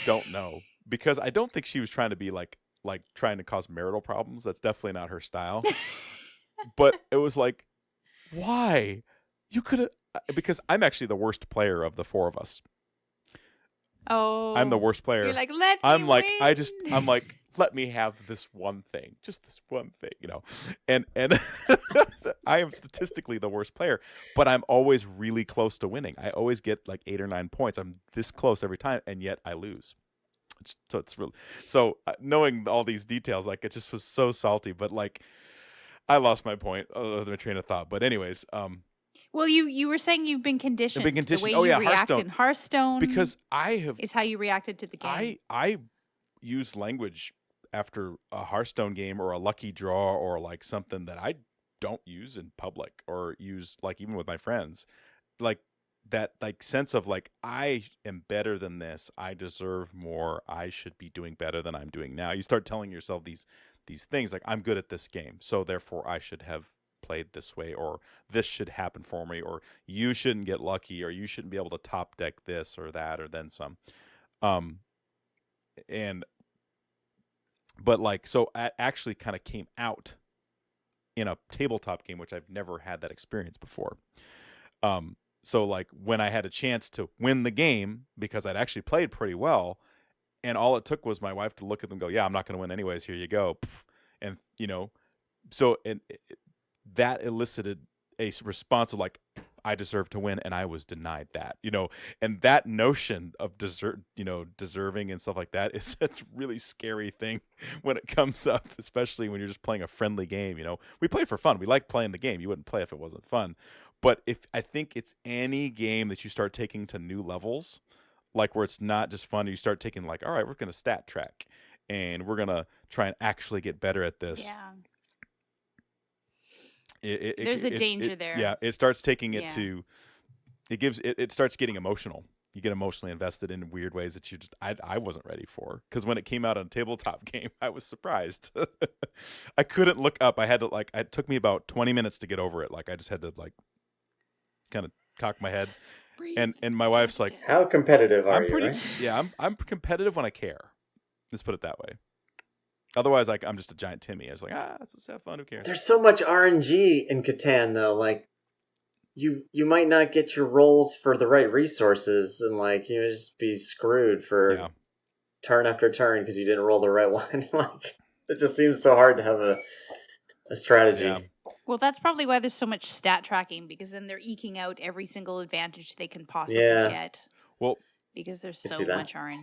don't know, because I don't think she was trying to be like trying to cause marital problems. That's definitely not her style. But it was like, why? You could have, because I'm actually the worst player of the four of us. Oh, I'm the worst player. You're like, let I'm me like, win. I'm like, let me have this one thing, just this one thing, and I am statistically the worst player, but I'm always really close to winning. I always get like 8 or 9 points. I'm this close every time, and yet I lose. It's really, knowing all these details, like it just was so salty. But like, I lost my point, my train of thought. But anyways, Well, you were saying you've been conditioned. I've been conditioned. The way you react Hearthstone. in Hearthstone, Because I have is how you reacted to the game. I use language after a Hearthstone game or a lucky draw or like something that I don't use in public or use like even with my friends. Like that like sense of like, I am better than this. I deserve more. I should be doing better than I'm doing now. You start telling yourself these things like, I'm good at this game, so therefore I should have played this way, or this should happen for me, or you shouldn't get lucky, or you shouldn't be able to top deck this or that or then some. But like, so I actually kind of came out in a tabletop game, which I've never had that experience before. So like when I had a chance to win the game, because I'd actually played pretty well, and all it took was my wife to look at them and go, yeah, I'm not going to win anyways, here you go. And so that elicited a response of like, I deserve to win, and I was denied that, and that notion of deserving and stuff like that it's a really scary thing when it comes up, especially when you're just playing a friendly game. We play for fun. We like playing the game. You wouldn't play if it wasn't fun. But I think it's any game that you start taking to new levels, like where it's not just fun, you start taking like, all right, we're going to stat track, and we're going to try and actually get better at this. Yeah. There's a danger there. Yeah, it starts taking it Yeah. to, it starts getting emotional. You get emotionally invested in weird ways that I wasn't ready for. Because when it came out on a tabletop game, I was surprised. I couldn't look up. I had to it took me about 20 minutes to get over it. Like I just had to like kind of cock my head. Breathe. And my wife's like, How competitive are I'm you, pretty, right? yeah, I'm competitive when I care. Let's put it that way. Otherwise, like, I'm just a giant Timmy. I was like, let's just have fun. Who cares? There's so much RNG in Catan, though. Like, you might not get your rolls for the right resources, and like you just be screwed for turn after turn because you didn't roll the right one. Like, it just seems so hard to have a strategy. Yeah. Well, that's probably why there's so much stat tracking, because then they're eking out every single advantage they can possibly get. Well, because there's I so see that. much RNG.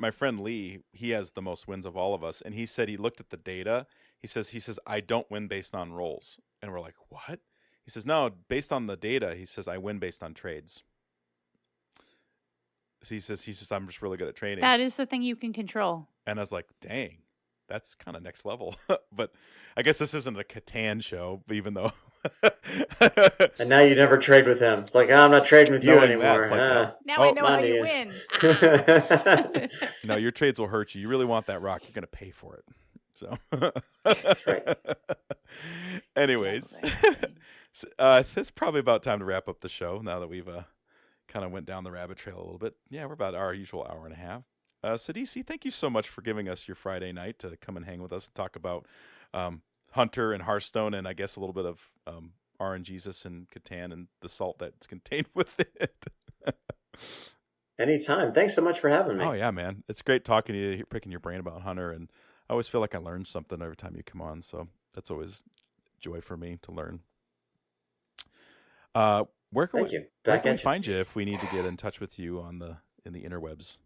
my friend Lee, he has the most wins of all of us, and he said he looked at the data. He says I don't win based on rolls, and we're like, what? He says no, based on the data. He says I win based on trades. So he says I'm just really good at trading. That is the thing you can control. And I was like, dang, that's kind of next level. But I guess this isn't a Catan show, even though. And now you never trade with him. It's like, I'm not trading with you Knowing that, anymore. it's like, Now I know how money. you win. No, your trades will hurt you. You really want that rock, you're going to pay for it. So That's right. Anyways, it's probably about time to wrap up the show now that we've kind of went down the rabbit trail a little bit. Yeah, we're about our usual hour and a half. Sidisi, thank you so much for giving us your Friday night to come and hang with us and talk about Hunter and Hearthstone, and I guess a little bit of RNGesus and Catan and the salt that's contained with it. Anytime. Thanks so much for having me. Oh yeah, man, it's great talking to you, picking your brain about Hunter, and I always feel like I learn something every time you come on. So that's always joy for me to learn. Where can Thank we you. where Back can we at you. find you if we need to get in touch with you in the interwebs?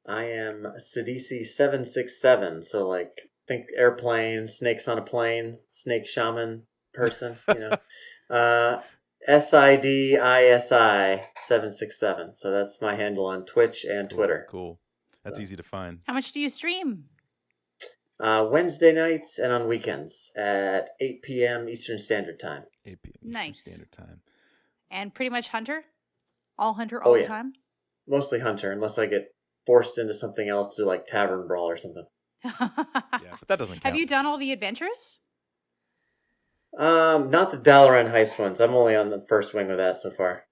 I am Sidisi 767. So like think airplane, snakes on a plane, snake shaman person, SIDISI 767. So that's my handle on Twitch and Twitter. Cool. That's So. easy to find. How much do you stream? Wednesday nights and on weekends at 8 p.m. Eastern Standard Time. 8 p.m. Nice. Eastern Standard Time. And pretty much Hunter? All Hunter Oh, all the yeah. time? Mostly Hunter, unless I get forced into something else to do like Tavern Brawl or something. Yeah, but that doesn't count. Have you done all the adventures? Not the Dalaran heist ones. I'm only on the first wing with that so far.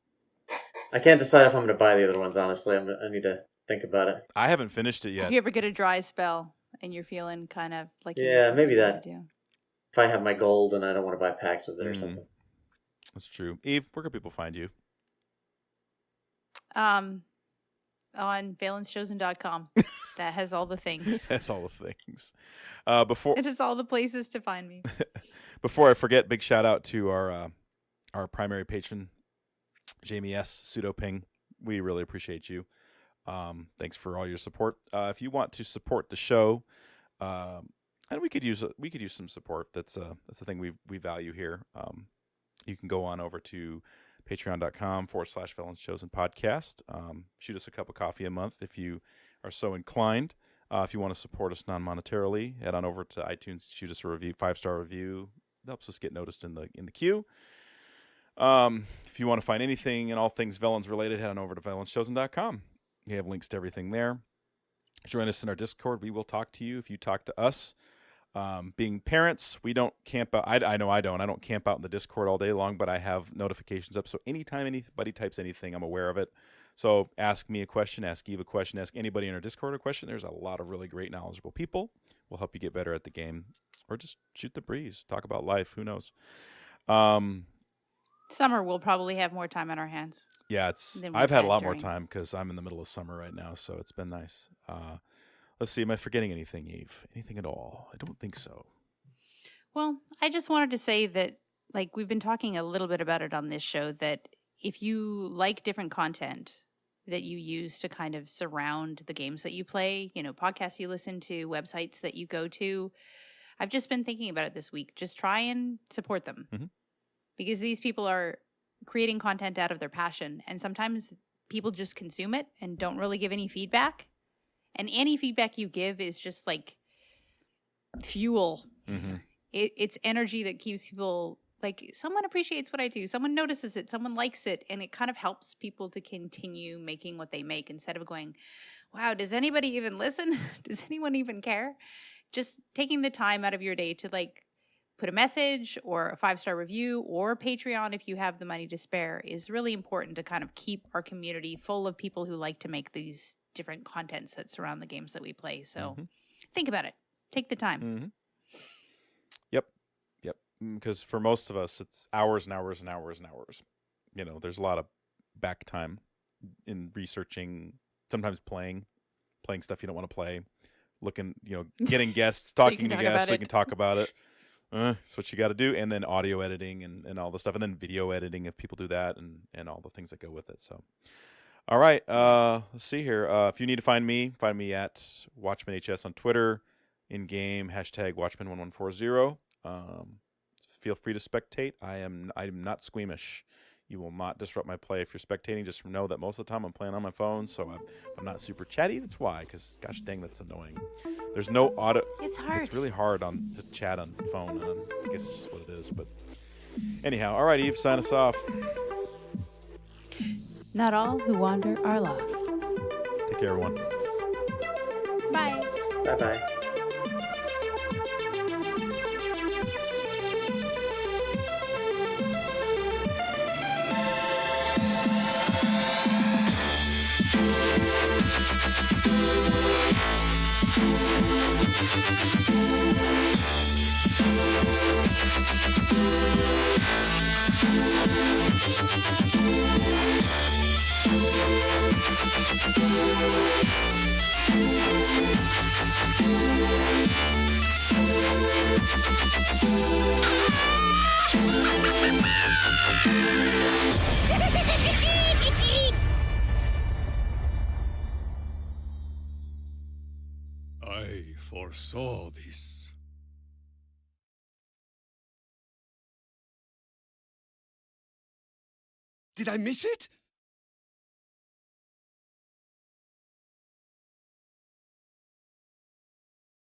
I can't decide if I'm going to buy the other ones, honestly. I need to think about it. I haven't finished it yet. If you ever get a dry spell and you're feeling kind of like you need Yeah, something maybe new that. to do. If I have my gold and I don't want to buy packs with it or Mhm. something. That's true. Eve, where can people find you? On valenschosen.com. That has all the things. That's all the things. Before It has all the places to find me. Before I forget, big shout out to our primary patron, Jamie S. Pseudoping. We really appreciate you. Thanks for all your support. If you want to support the show, and we could use some support. That's the thing we value here. You can go on over to patreon.com/VelensChosen podcast. Shoot us a cup of coffee a month if you are so inclined. If you want to support us non-monetarily, head on over to iTunes, shoot us a review, 5-star review. It helps us get noticed in the queue. If you want to find anything and all things Velens related, head on over to VelensChosen.com. We have links to everything there. Join us in our Discord. We will talk to you if you talk to us. Being parents, we don't camp out. I know I don't. I don't camp out in the Discord all day long, but I have notifications up. So anytime anybody types anything, I'm aware of it. So ask me a question, ask Eve a question, ask anybody in our Discord a question. There's a lot of really great, knowledgeable people. We'll help you get better at the game. Or just shoot the breeze. Talk about life. Who knows? Summer will probably have more time on our hands. Yeah, than we've I've had a had lot more during- time because I'm in the middle of summer right now, so it's been nice. Let's see, am I forgetting anything, Eve? Anything at all? I don't think so. Well, I just wanted to say that, like, we've been talking a little bit about it on this show, that if you like different content that you use to kind of surround the games that you play, podcasts you listen to, websites that you go to, I've just been thinking about it this week. Just try and support them. Mhm. Because these people are creating content out of their passion. And sometimes people just consume it and don't really give any feedback. And any feedback you give is just like fuel. Mm-hmm. It's energy that keeps people, like, someone appreciates what I do. Someone notices it. Someone likes it. And it kind of helps people to continue making what they make instead of going, wow, does anybody even listen? Does anyone even care? Just taking the time out of your day to, like, put a message or a 5-star review or Patreon if you have the money to spare is really important to kind of keep our community full of people who like to make these different contents that surround the games that we play. So think about it. Take the time. Mm-hmm. Yep. Because for most of us, it's hours and hours and hours and hours. There's a lot of back time in researching, sometimes playing stuff you don't want to play, looking, getting guests, talking to guests so you can talk about it. That's what you got to do. And then audio editing and all the stuff. And then video editing if people do that and all the things that go with it. So, all right. Let's see here. If you need to find me at WatchmanHS on Twitter, in-game, #Watchman1140. Feel free to spectate. I'm not squeamish. You will not disrupt my play if you're spectating. Just know that most of the time I'm playing on my phone, so I'm not super chatty. That's why, because gosh dang, that's annoying. There's no auto. It's hard. It's really hard to chat on phone, and I guess it's just what it is. But anyhow, all right, Eve, sign us off. Not all who wander are lost. Take care, everyone. Bye. Bye-bye. We'll be right back. I foresaw this. Did I miss it?